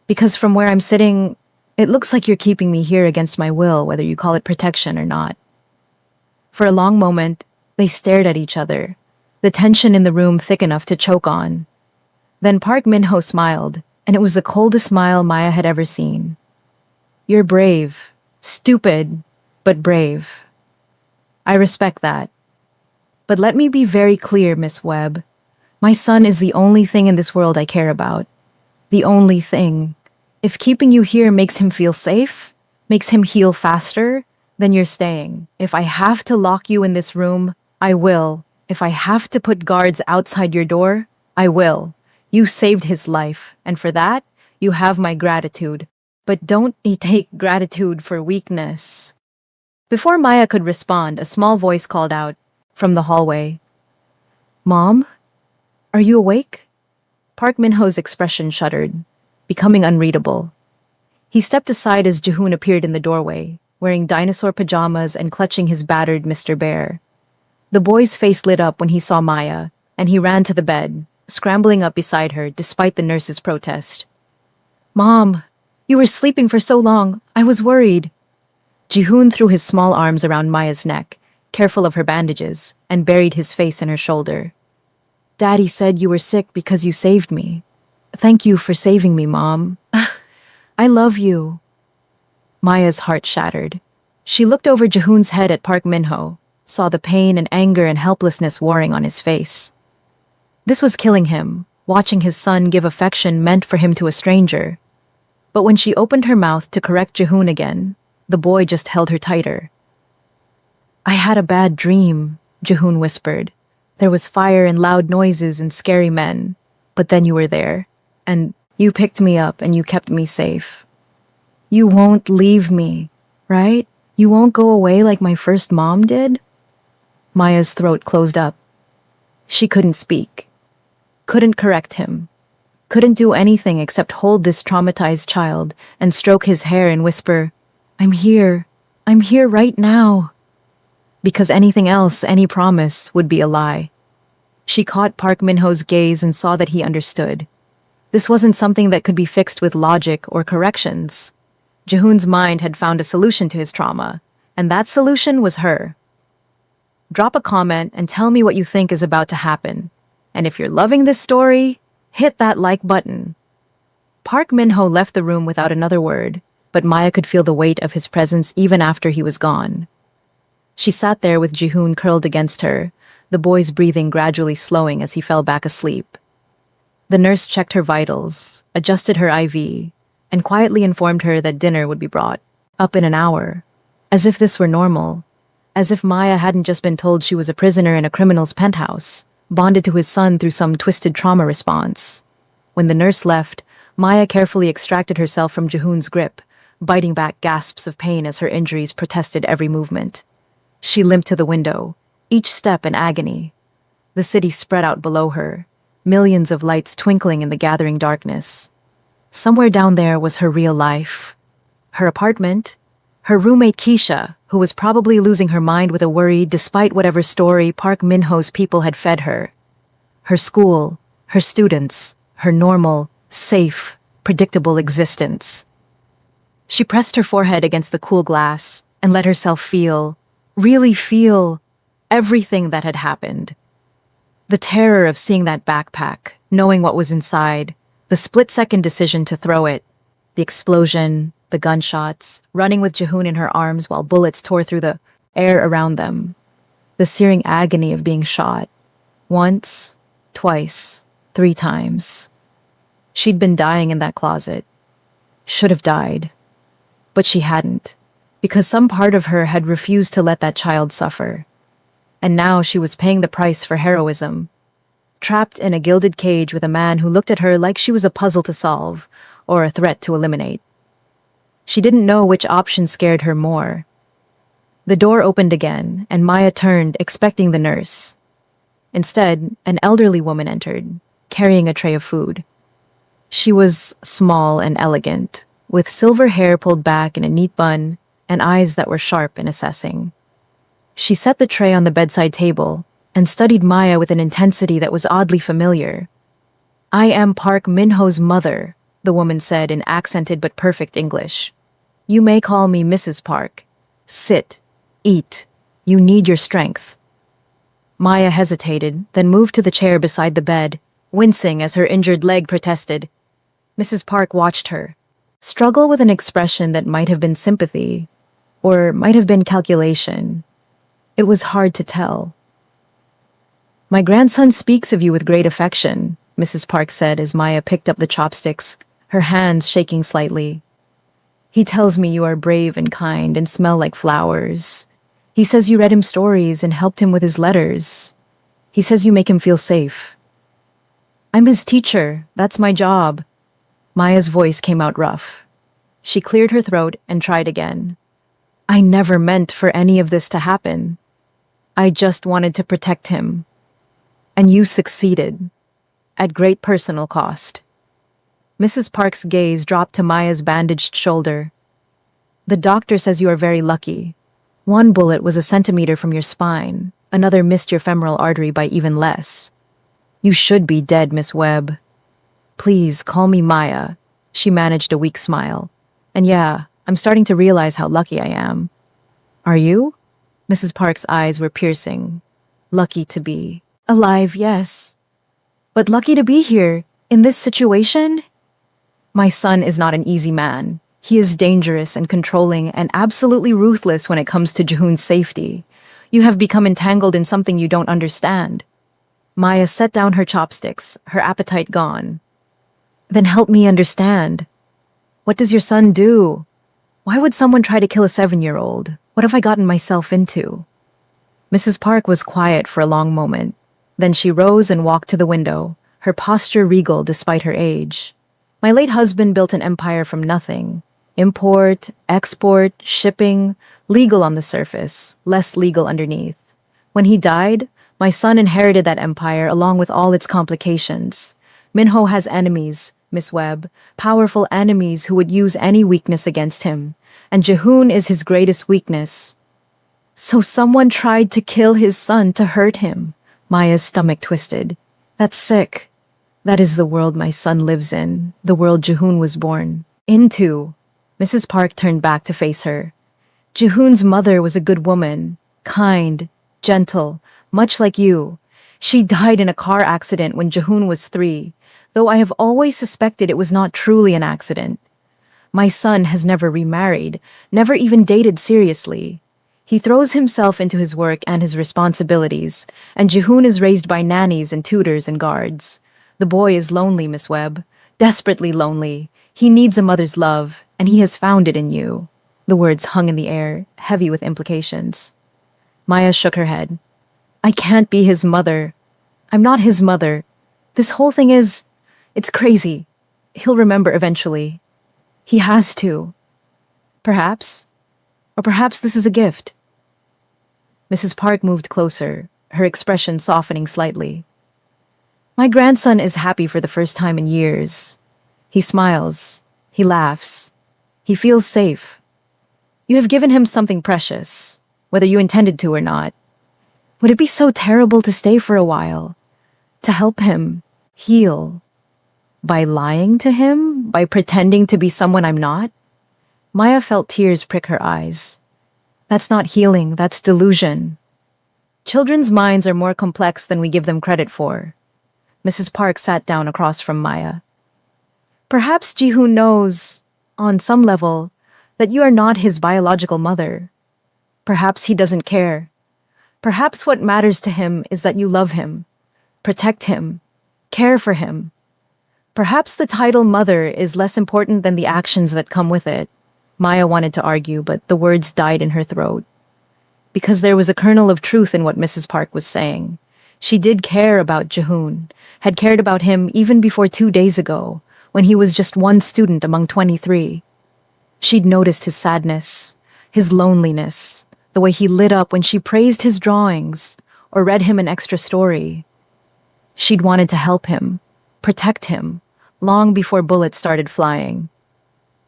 S1: Because from where I'm sitting, it looks like you're keeping me here against my will, whether you call it protection or not. For a long moment, they stared at each other, the tension in the room thick enough to choke on. Then Park Min-ho smiled, and it was the coldest smile Maya had ever seen. You're brave. Stupid, but brave. I respect that. But let me be very clear, Miss Webb. My son is the only thing in this world I care about. The only thing. If keeping you here makes him feel safe, makes him heal faster, then you're staying. If I have to lock you in this room, I will. If I have to put guards outside your door, I will. You saved his life, and for that, you have my gratitude. But don't take gratitude for weakness. Before Maya could respond, a small voice called out from the hallway. Mom? Are you awake? Park Min-ho's expression shuddered, becoming unreadable. He stepped aside as Jihoon appeared in the doorway, wearing dinosaur pajamas and clutching his battered Mr. Bear. The boy's face lit up when he saw Maya, and he ran to the bed, scrambling up beside her despite the nurse's protest. Mom, you were sleeping for so long. I was worried. Jihoon threw his small arms around Maya's neck, careful of her bandages, and buried his face in her shoulder. Daddy said you were sick because you saved me. Thank you for saving me, Mom. I love you. Maya's heart shattered. She looked over Jihoon's head at Park Min-ho, saw the pain and anger and helplessness warring on his face. This was killing him, watching his son give affection meant for him to a stranger. But when she opened her mouth to correct Jihoon again, the boy just held her tighter. I had a bad dream, Jihoon whispered. There was fire and loud noises and scary men. But then you were there, and you picked me up and you kept me safe. You won't leave me, right? You won't go away like my first mom did? Maya's throat closed up. She couldn't speak, couldn't correct him, couldn't do anything except hold this traumatized child and stroke his hair and whisper, I'm here. I'm here right now. Because anything else, any promise, would be a lie. She caught Park Min-ho's gaze and saw that he understood. This wasn't something that could be fixed with logic or corrections. Jihoon's mind had found a solution to his trauma, and that solution was her. Drop a comment and tell me what you think is about to happen. And if you're loving this story, hit that like button. Park Min-ho left the room without another word, but Maya could feel the weight of his presence even after he was gone. She sat there with Jihoon curled against her, the boy's breathing gradually slowing as he fell back asleep. The nurse checked her vitals, adjusted her IV, and quietly informed her that dinner would be brought up in an hour, as if this were normal, as if Maya hadn't just been told she was a prisoner in a criminal's penthouse, bonded to his son through some twisted trauma response. When the nurse left, Maya carefully extracted herself from Jihoon's grip, biting back gasps of pain as her injuries protested every movement. She limped to the window, each step an agony. The city spread out below her, millions of lights twinkling in the gathering darkness. Somewhere down there was her real life. Her apartment, her roommate Keisha, who was probably losing her mind with a worry despite whatever story Park Min-ho's people had fed her. Her school, her students, her normal, safe, predictable existence. She pressed her forehead against the cool glass and let herself feel, really feel, everything that had happened. The terror of seeing that backpack, knowing what was inside, the split-second decision to throw it, the explosion, the gunshots, running with Jihoon in her arms while bullets tore through the air around them, the searing agony of being shot. Once, twice, 3 times. She'd been dying in that closet. Should have died. But she hadn't, because some part of her had refused to let that child suffer. And now she was paying the price for heroism, trapped in a gilded cage with a man who looked at her like she was a puzzle to solve, or a threat to eliminate. She didn't know which option scared her more. The door opened again, and Maya turned, expecting the nurse. Instead, an elderly woman entered, carrying a tray of food. She was small and elegant, with silver hair pulled back in a neat bun and eyes that were sharp and assessing. She set the tray on the bedside table and studied Maya with an intensity that was oddly familiar. I am Park Min-ho's mother, the woman said in accented but perfect English. You may call me Mrs. Park. Sit. Eat. You need your strength. Maya hesitated, then moved to the chair beside the bed, wincing as her injured leg protested. Mrs. Park watched her, struggle with an expression that might have been sympathy, or might have been calculation. It was hard to tell. My grandson speaks of you with great affection, Mrs. Park said as Maya picked up the chopsticks, her hands shaking slightly. He tells me you are brave and kind and smell like flowers. He says you read him stories and helped him with his letters. He says you make him feel safe. I'm his teacher. That's my job. Maya's voice came out rough. She cleared her throat and tried again. I never meant for any of this to happen. I just wanted to protect him. And you succeeded. At great personal cost. Mrs. Park's gaze dropped to Maya's bandaged shoulder. The doctor says you are very lucky. 1 bullet was a centimeter from your spine. Another missed your femoral artery by even less. You should be dead, Miss Webb. Please, call me Maya. She managed a weak smile. And yeah, I'm starting to realize how lucky I am. Are you? Mrs. Park's eyes were piercing. Lucky to be alive, yes. But lucky to be here, in this situation? My son is not an easy man. He is dangerous and controlling and absolutely ruthless when it comes to Jihoon's safety. You have become entangled in something you don't understand. Maya set down her chopsticks, her appetite gone. Then help me understand. What does your son do? Why would someone try to kill a 7-year-old? What have I gotten myself into? Mrs. Park was quiet for a long moment. Then she rose and walked to the window, her posture regal despite her age. My late husband built an empire from nothing. Import, export, shipping, legal on the surface, less legal underneath. When he died, my son inherited that empire along with all its complications. Minho has enemies, Miss Webb, powerful enemies who would use any weakness against him, and Jehoon is his greatest weakness. So someone tried to kill his son to hurt him. Maya's stomach twisted. That's sick. That is the world my son lives in, the world Jehoon was born into. Mrs. Park turned back to face her. Jehoon's mother was a good woman, kind, gentle, much like you. She died in a car accident when Jehoon was 3, though I have always suspected it was not truly an accident. My son has never remarried, never even dated seriously. He throws himself into his work and his responsibilities, and Jehoon is raised by nannies and tutors and guards. The boy is lonely, Miss Webb, desperately lonely. He needs a mother's love, and he has found it in you. The words hung in the air, heavy with implications. Maya shook her head. I can't be his mother. I'm not his mother. This whole thing it's crazy. He'll remember eventually. He has to. Perhaps. Or perhaps this is a gift. Mrs. Park moved closer, her expression softening slightly. My grandson is happy for the first time in years. He smiles. He laughs. He feels safe. You have given him something precious, whether you intended to or not. Would it be so terrible to stay for a while? To help him heal? By lying to him? By pretending to be someone I'm not? Maya felt tears prick her eyes. That's not healing, that's delusion. Children's minds are more complex than we give them credit for. Mrs. Park sat down across from Maya. Perhaps Jehoon knows, on some level, that you are not his biological mother. Perhaps he doesn't care. Perhaps what matters to him is that you love him, protect him, care for him. Perhaps the title mother is less important than the actions that come with it. Maya wanted to argue, but the words died in her throat. Because there was a kernel of truth in what Mrs. Park was saying. She did care about Jehoon, had cared about him even before 2 days ago, when he was just one student among 23. She'd noticed his sadness, his loneliness, the way he lit up when she praised his drawings or read him an extra story. She'd wanted to help him, protect him, long before bullets started flying.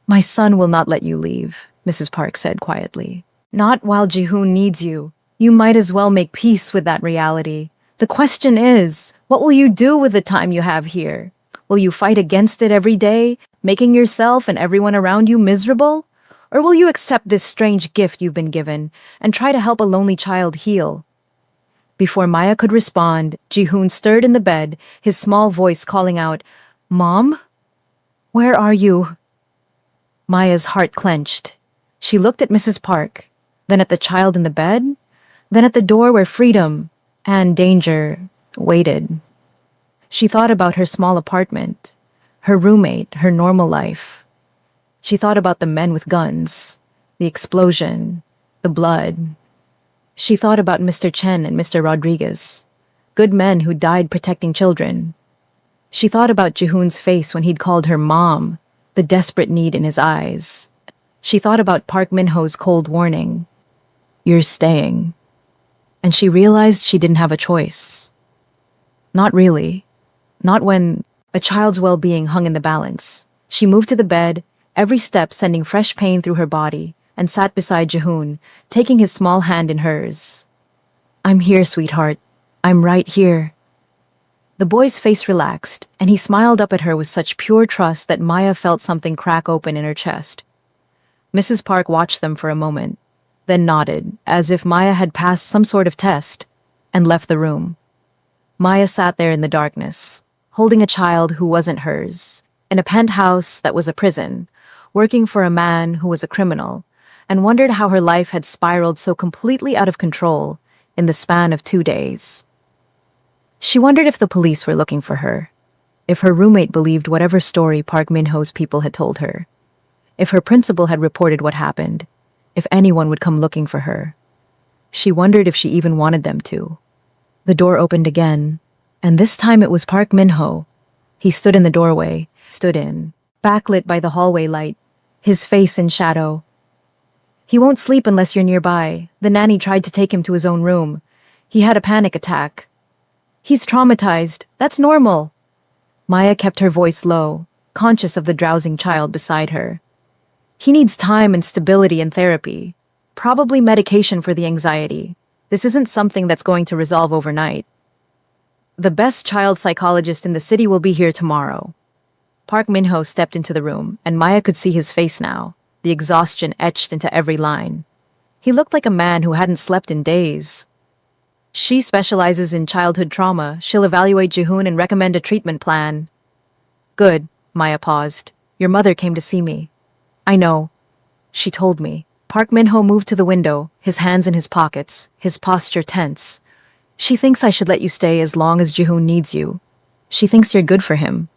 S1: My son will not let you leave, Mrs. Park said quietly. Not while Jehoon needs you. You might as well make peace with that reality. The question is, what will you do with the time you have here? Will you fight against it every day, making yourself and everyone around you miserable? Or will you accept this strange gift you've been given and try to help a lonely child heal? Before Maya could respond, Jehoon stirred in the bed, his small voice calling out, Mom? Where are you? Maya's heart clenched. She looked at Mrs. Park, then at the child in the bed, then at the door where freedom and danger waited. She thought about her small apartment, her roommate, her normal life. She thought about the men with guns, the explosion, the blood. She thought about Mr. Chen and Mr. Rodriguez, good men who died protecting children. She thought about Jehoon's face when he'd called her mom, the desperate need in his eyes. She thought about Park Min-ho's cold warning, "You're staying." And she realized she didn't have a choice. Not really. Not when a child's well-being hung in the balance. She moved to the bed, every step sending fresh pain through her body, and sat beside Jehoon, taking his small hand in hers. I'm here, sweetheart. I'm right here. The boy's face relaxed, and he smiled up at her with such pure trust that Maya felt something crack open in her chest. Mrs. Park watched them for a moment, then nodded, as if Maya had passed some sort of test, and left the room. Maya sat there in the darkness, holding a child who wasn't hers, in a penthouse that was a prison, working for a man who was a criminal, and wondered how her life had spiraled so completely out of control in the span of 2 days. She wondered if the police were looking for her, if her roommate believed whatever story Park Min-ho's people had told her, if her principal had reported what happened, if anyone would come looking for her. She wondered if she even wanted them to. The door opened again, and this time it was Park Min-ho. He stood in the doorway, backlit by the hallway light. his face in shadow. He won't sleep unless you're nearby. The nanny tried to take him to his own room. He had a panic attack. He's traumatized. That's normal. Maya kept her voice low, conscious of the drowsing child beside her. He needs time and stability and therapy. Probably medication for the anxiety. This isn't something that's going to resolve overnight. The best child psychologist in the city will be here tomorrow. Park Min-ho stepped into the room, and Maya could see his face now, the exhaustion etched into every line. He looked like a man who hadn't slept in days. She specializes in childhood trauma. She'll evaluate Jihoon and recommend a treatment plan. Good, Maya paused. Your mother came to see me. I know. She told me. Park Min-ho moved to the window, his hands in his pockets, his posture tense. She thinks I should let you stay as long as Jihoon needs you. She thinks you're good for him.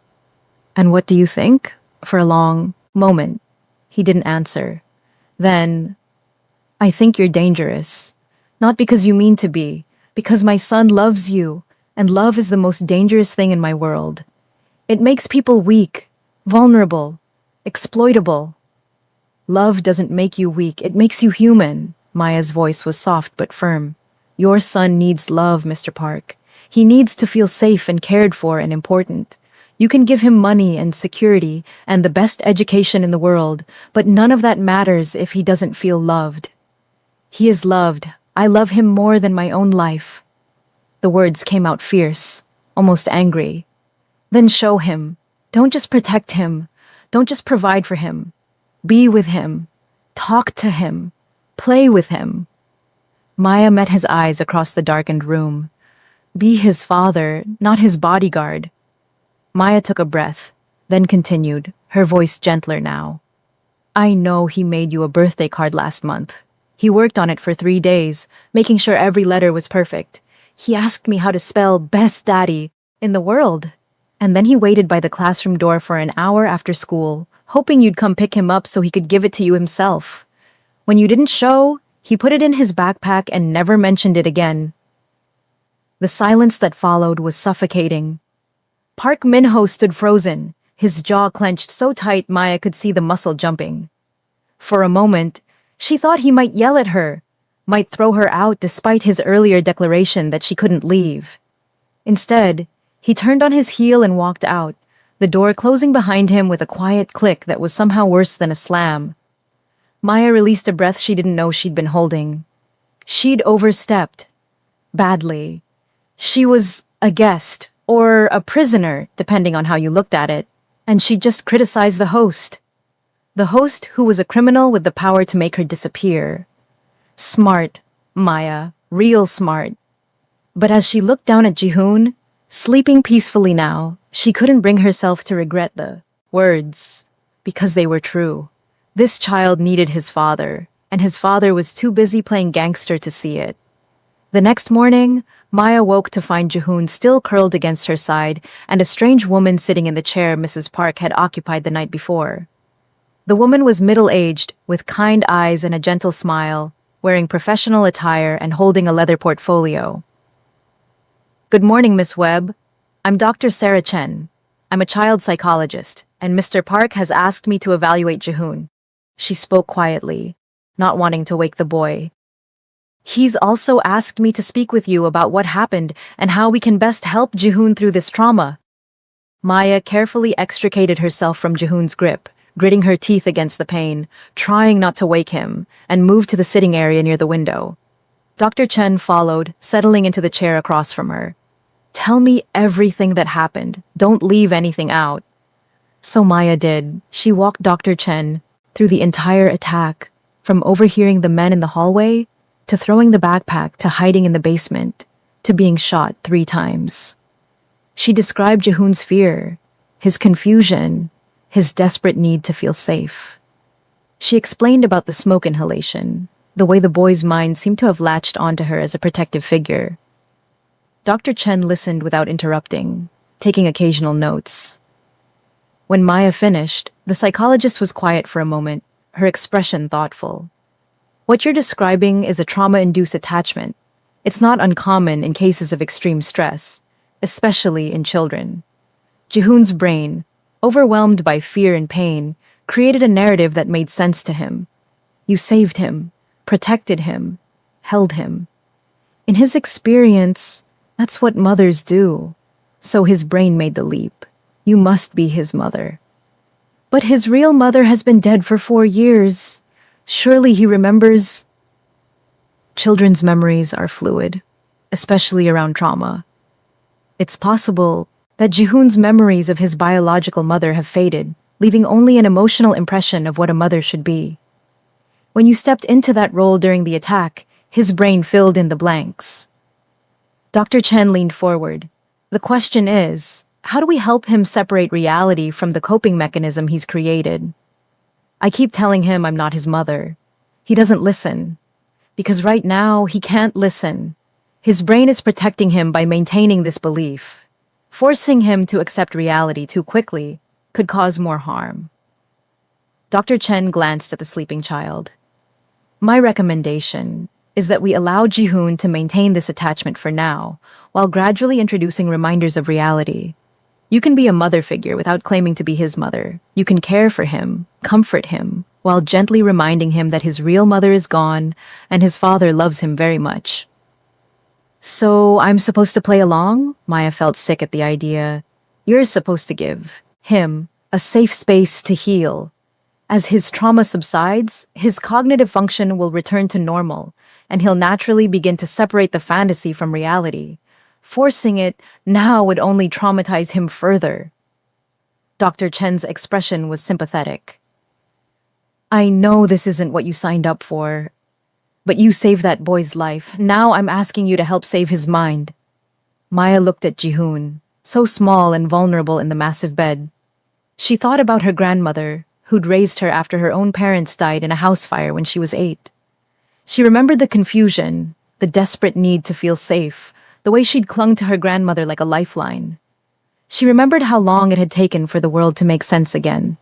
S1: And what do you think? For a long moment, he didn't answer. Then, I think you're dangerous. Not because you mean to be, because my son loves you, and love is the most dangerous thing in my world. It makes people weak, vulnerable, exploitable. Love doesn't make you weak, it makes you human. Maya's voice was soft but firm. Your son needs love, Mr. Park. He needs to feel safe and cared for and important. You can give him money and security and the best education in the world, but none of that matters if he doesn't feel loved. He is loved. I love him more than my own life. The words came out fierce, almost angry. Then show him. Don't just protect him. Don't just provide for him. Be with him. Talk to him. Play with him. Maya met his eyes across the darkened room. Be his father, not his bodyguard. Maya took a breath, then continued, her voice gentler now. I know he made you a birthday card last month. He worked on it for 3 days, making sure every letter was perfect. He asked me how to spell best daddy in the world. And then he waited by the classroom door for an hour after school, hoping you'd come pick him up so he could give it to you himself. When you didn't show, he put it in his backpack and never mentioned it again. The silence that followed was suffocating. Park Min-ho stood frozen, his jaw clenched so tight Maya could see the muscle jumping. For a moment, she thought he might yell at her, might throw her out despite his earlier declaration that she couldn't leave. Instead, he turned on his heel and walked out, the door closing behind him with a quiet click that was somehow worse than a slam. Maya released a breath she didn't know she'd been holding. She'd overstepped. Badly. She was a guest, or a prisoner, depending on how you looked at it, and she just criticized the host. The host who was a criminal with the power to make her disappear. Smart, Maya, real smart. But as she looked down at Jihoon, sleeping peacefully now, she couldn't bring herself to regret the words, because they were true. This child needed his father, and his father was too busy playing gangster to see it. The next morning, Maya woke to find Jihoon still curled against her side and a strange woman sitting in the chair Mrs. Park had occupied the night before. The woman was middle-aged, with kind eyes and a gentle smile, wearing professional attire and holding a leather portfolio. Good morning, Miss Webb. I'm Dr. Sarah Chen. I'm a child psychologist, and Mr. Park has asked me to evaluate Jihoon. She spoke quietly, not wanting to wake the boy. He's also asked me to speak with you about what happened and how we can best help Jihoon through this trauma. Maya carefully extricated herself from Jihoon's grip, gritting her teeth against the pain, trying not to wake him, and moved to the sitting area near the window. Dr. Chen followed, settling into the chair across from her. Tell me everything that happened. Don't leave anything out. So Maya did. She walked Dr. Chen through the entire attack, from overhearing the men in the hallway, to throwing the backpack, to hiding in the basement, to being shot 3 times. She described Jihoon's fear, his confusion, his desperate need to feel safe. She explained about the smoke inhalation, the way the boy's mind seemed to have latched onto her as a protective figure. Dr. Chen listened without interrupting, taking occasional notes. When Maya finished, the psychologist was quiet for a moment, her expression thoughtful. What you're describing is a trauma-induced attachment. It's not uncommon in cases of extreme stress, especially in children. Jihoon's brain, overwhelmed by fear and pain, created a narrative that made sense to him. You saved him, protected him, held him. In his experience, that's what mothers do. So his brain made the leap. You must be his mother. But his real mother has been dead for 4 years. Surely he remembers. Children's memories are fluid, especially around trauma. It's possible that Jihoon's memories of his biological mother have faded, leaving only an emotional impression of what a mother should be. When you stepped into that role during the attack, his brain filled in the blanks. Dr. Chen leaned forward. The question is, how do we help him separate reality from the coping mechanism he's created? I keep telling him I'm not his mother. He doesn't listen. Because right now, he can't listen. His brain is protecting him by maintaining this belief. Forcing him to accept reality too quickly could cause more harm. Dr. Chen glanced at the sleeping child. My recommendation is that we allow Jihoon to maintain this attachment for now, while gradually introducing reminders of reality. You can be a mother figure without claiming to be his mother. You can care for him, comfort him, while gently reminding him that his real mother is gone and his father loves him very much. So I'm supposed to play along? Maya felt sick at the idea. You're supposed to give him a safe space to heal. As his trauma subsides, his cognitive function will return to normal, and he'll naturally begin to separate the fantasy from reality. Forcing it now would only traumatize him further. Dr. Chen's expression was sympathetic. I know this isn't what you signed up for, but you saved that boy's life. Now I'm asking you to help save his mind. Maya looked at Jihoon, so small and vulnerable in the massive bed. She thought about her grandmother, who'd raised her after her own parents died in a house fire when she was 8. She remembered the confusion, the desperate need to feel safe, the way she'd clung to her grandmother like a lifeline. She remembered how long it had taken for the world to make sense again.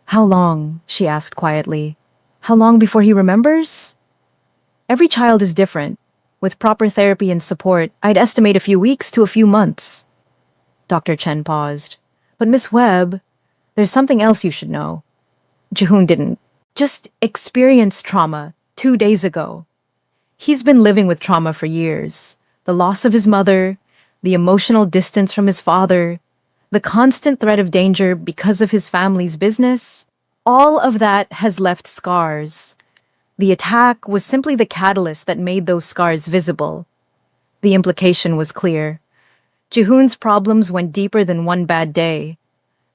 S1: How long? She asked quietly. How long before he remembers? Every child is different. With proper therapy and support, I'd estimate a few weeks to a few months. Dr. Chen paused. But Miss Webb, there's something else you should know. Jihoon didn't. Just experienced trauma 2 days ago. He's been living with trauma for years. The loss of his mother, the emotional distance from his father, the constant threat of danger because of his family's business, all of that has left scars. The attack was simply the catalyst that made those scars visible. The implication was clear. Jihoon's problems went deeper than one bad day.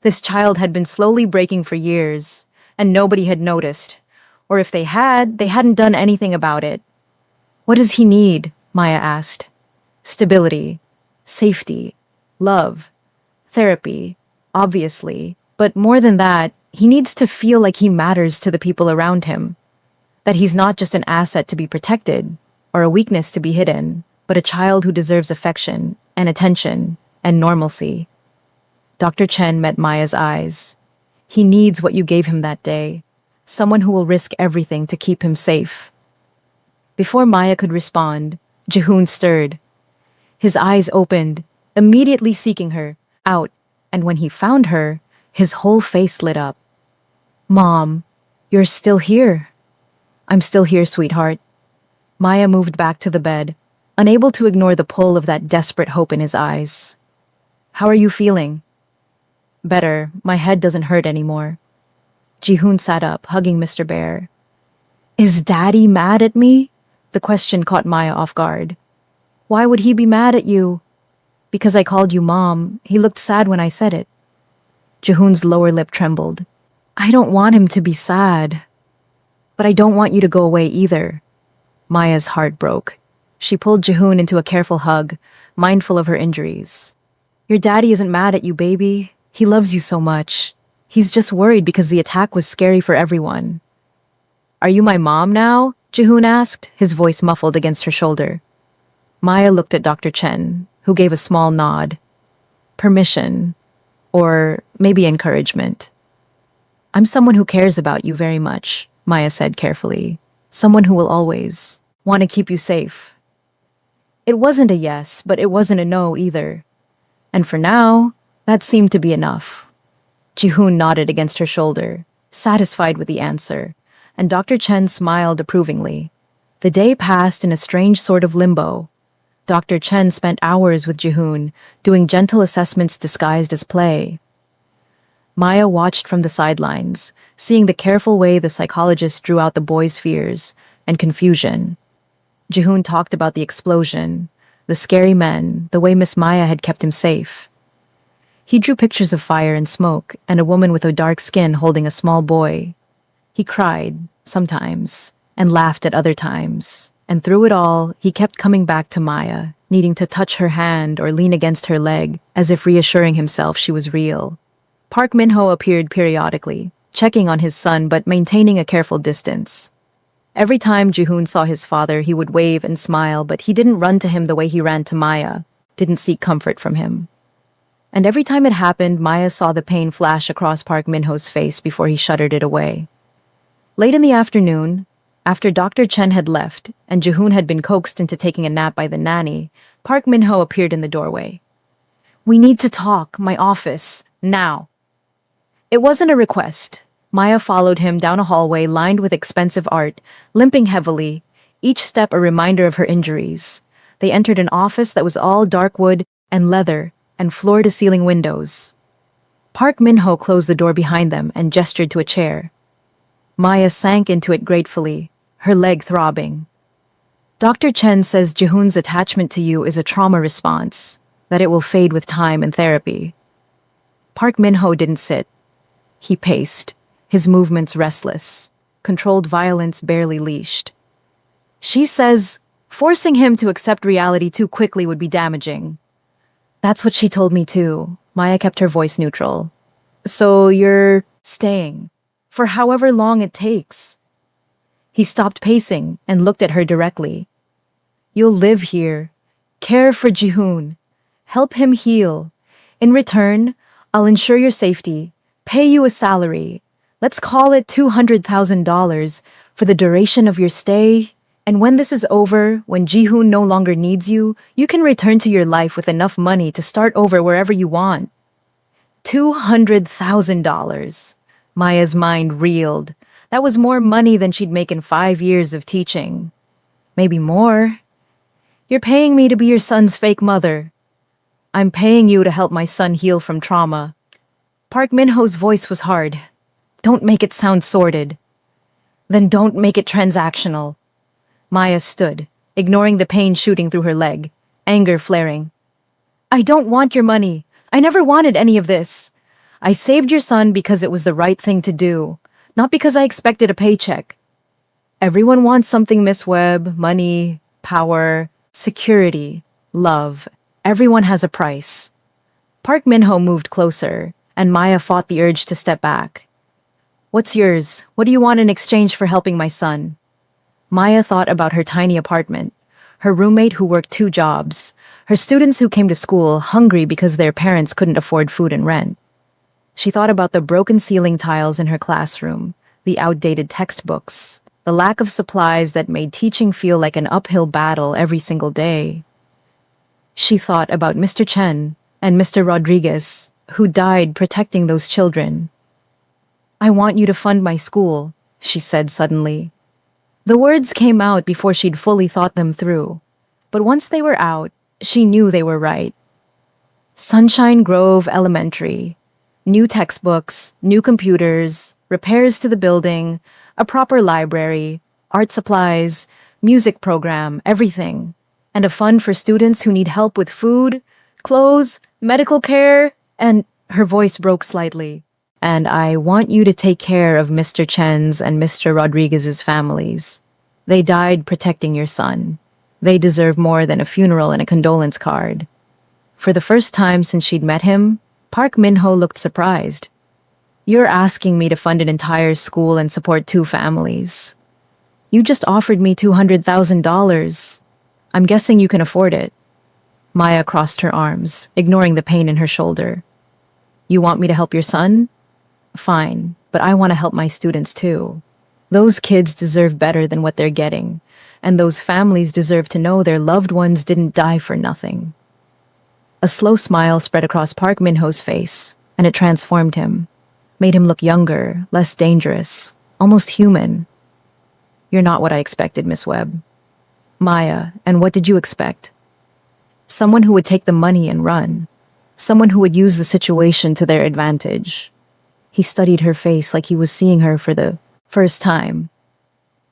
S1: This child had been slowly breaking for years, and nobody had noticed. Or if they had, they hadn't done anything about it. What does he need? Maya asked. Stability, safety, love, therapy, obviously. But more than that, he needs to feel like he matters to the people around him. That he's not just an asset to be protected, or a weakness to be hidden, but a child who deserves affection and attention and normalcy. Dr. Chen met Maya's eyes. He needs what you gave him that day, someone who will risk everything to keep him safe. Before Maya could respond, Jihoon stirred. His eyes opened, immediately seeking her out, and when he found her, his whole face lit up. Mom, you're still here. I'm still here, sweetheart. Maya moved back to the bed, unable to ignore the pull of that desperate hope in his eyes. How are you feeling? Better. My head doesn't hurt anymore. Jihoon sat up, hugging Mr. Bear. Is Daddy mad at me? The question caught Maya off guard. Why would he be mad at you? Because I called you Mom. He looked sad when I said it. Jihoon's lower lip trembled. I don't want him to be sad. But I don't want you to go away either. Maya's heart broke. She pulled Jihoon into a careful hug, mindful of her injuries. Your daddy isn't mad at you, baby. He loves you so much. He's just worried because the attack was scary for everyone. Are you my mom now? Jihoon asked, his voice muffled against her shoulder. Maya looked at Dr. Chen, who gave a small nod. Permission. Or maybe encouragement. I'm someone who cares about you very much, Maya said carefully. Someone who will always want to keep you safe. It wasn't a yes, but it wasn't a no either. And for now, that seemed to be enough. Jihoon nodded against her shoulder, satisfied with the answer, and Dr. Chen smiled approvingly. The day passed in a strange sort of limbo. Dr. Chen spent hours with Jihoon, doing gentle assessments disguised as play. Maya watched from the sidelines, seeing the careful way the psychologist drew out the boy's fears and confusion. Jihoon talked about the explosion, the scary men, the way Miss Maya had kept him safe. He drew pictures of fire and smoke, and a woman with a dark skin holding a small boy. He cried, sometimes, and laughed at other times. And through it all, he kept coming back to Maya, needing to touch her hand or lean against her leg, as if reassuring himself she was real. Park Min-ho appeared periodically, checking on his son but maintaining a careful distance. Every time Jihoon saw his father, he would wave and smile, but he didn't run to him the way he ran to Maya, didn't seek comfort from him. And every time it happened, Maya saw the pain flash across Park Min-ho's face before he shuddered it away. Late in the afternoon, after Dr. Chen had left and Jihoon had been coaxed into taking a nap by the nanny, Park Min-ho appeared in the doorway. "We need to talk, my office, now." It wasn't a request. Maya followed him down a hallway lined with expensive art, limping heavily, each step a reminder of her injuries. They entered an office that was all dark wood and leather and floor-to-ceiling windows. Park Min-ho closed the door behind them and gestured to a chair. Maya sank into it gratefully, her leg throbbing. "Dr. Chen says Jihoon's attachment to you is a trauma response, that it will fade with time and therapy." Park Min-ho didn't sit. He paced, his movements restless, controlled violence barely leashed. "She says forcing him to accept reality too quickly would be damaging." "That's what she told me too." Maya kept her voice neutral. "So you're staying, for however long it takes." He stopped pacing and looked at her directly. "You'll live here, care for Jihoon, help him heal. In return, I'll ensure your safety, pay you a salary. Let's call it $200,000 for the duration of your stay. And when this is over, when Jihoon no longer needs you, you can return to your life with enough money to start over wherever you want." $200,000. Maya's mind reeled. That was more money than she'd make in 5 years of teaching. Maybe more. "You're paying me to be your son's fake mother." "I'm paying you to help my son heal from trauma." Park Min-ho's voice was hard. "Don't make it sound sordid." "Then don't make it transactional." Maya stood, ignoring the pain shooting through her leg, anger flaring. "I don't want your money. I never wanted any of this. I saved your son because it was the right thing to do, not because I expected a paycheck." "Everyone wants something, Miss Webb. Money, power, security, love. Everyone has a price." Park Min-ho moved closer, and Maya fought the urge to step back. "What's yours? What do you want in exchange for helping my son?" Maya thought about her tiny apartment, her roommate who worked 2 jobs, her students who came to school hungry because their parents couldn't afford food and rent. She thought about the broken ceiling tiles in her classroom, the outdated textbooks, the lack of supplies that made teaching feel like an uphill battle every single day. She thought about Mr. Chen and Mr. Rodriguez, who died protecting those children. "I want you to fund my school," she said suddenly. The words came out before she'd fully thought them through, but once they were out, she knew they were right. Sunshine Grove Elementary. New textbooks, new computers, repairs to the building, a proper library, art supplies, music program, everything. And a fund for students who need help with food, clothes, medical care, and her voice broke slightly. "And I want you to take care of Mr. Chen's and Mr. Rodriguez's families. They died protecting your son. They deserve more than a funeral and a condolence card." For the first time since she'd met him, Park Min-ho looked surprised. "You're asking me to fund an entire school and support 2 families. You just offered me $200,000. I'm guessing you can afford it." Maya crossed her arms, ignoring the pain in her shoulder. "You want me to help your son? Fine, but I want to help my students too. Those kids deserve better than what they're getting, and those families deserve to know their loved ones didn't die for nothing." A slow smile spread across Park Min-ho's face, and it transformed him. made him look younger, less dangerous, almost human. You're not what I expected, Miss Webb. Maya, and what did you expect? Someone who would take the money and run. Someone who would use the situation to their advantage. He studied her face like he was seeing her for the first time.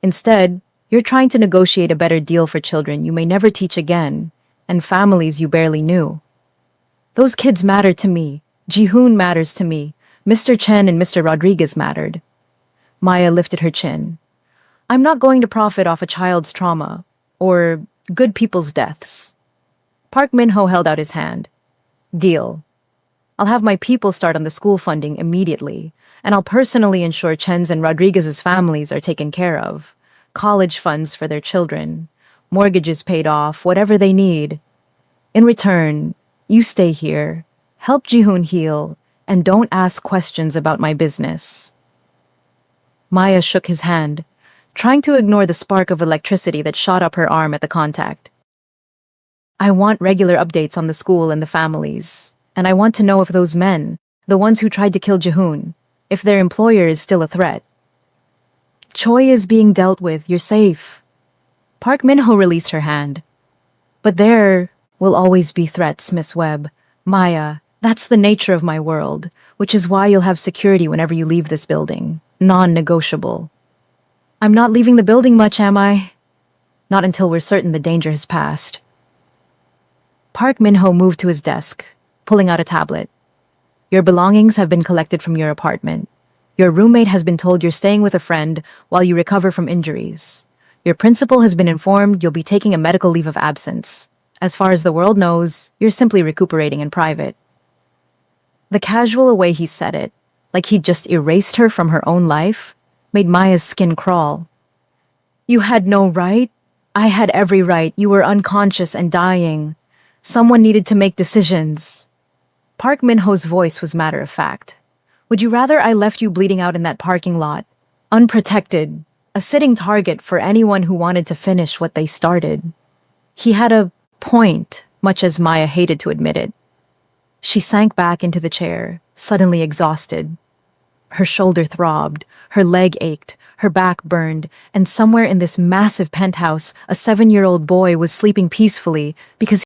S1: Instead, you're trying to negotiate a better deal for children you may never teach again, and families you barely knew. Those kids matter to me. Jihoon matters to me. Mr. Chen and Mr. Rodriguez mattered. Maya lifted her chin. I'm not going to profit off a child's trauma, or good people's deaths. Park Min-ho held out his hand. Deal. I'll have my people start on the school funding immediately, and I'll personally ensure Chen's and Rodriguez's families are taken care of. College funds for their children, mortgages paid off, whatever they need. In return, you stay here, help Jihoon heal, and don't ask questions about my business. Maya shook his hand, trying to ignore the spark of electricity that shot up her arm at the contact. I want regular updates on the school and the families, and I want to know if those men, the ones who tried to kill Jihoon, if their employer is still a threat. Choi is being dealt with, you're safe. Park Min-ho released her hand. But there will always be threats, Miss Webb. Maya, that's the nature of my world, which is why you'll have security whenever you leave this building. Non-negotiable. I'm not leaving the building much, am I? Not until we're certain the danger has passed. Park Min-ho moved to his desk, pulling out a tablet. Your belongings have been collected from your apartment. Your roommate has been told you're staying with a friend while you recover from injuries. Your principal has been informed you'll be taking a medical leave of absence. As far as the world knows, you're simply recuperating in private. The casual way he said it, like he'd just erased her from her own life, made Maya's skin crawl. You had no right? I had every right. You were unconscious and dying. Someone needed to make decisions. Park Min-ho's voice was matter of fact. Would you rather I left you bleeding out in that parking lot, unprotected, a sitting target for anyone who wanted to finish what they started? He had a point, much as Maya hated to admit it. She sank back into the chair, suddenly exhausted. Her shoulder throbbed, her leg ached, her back burned, and somewhere in this massive penthouse, a 7-year-old boy was sleeping peacefully because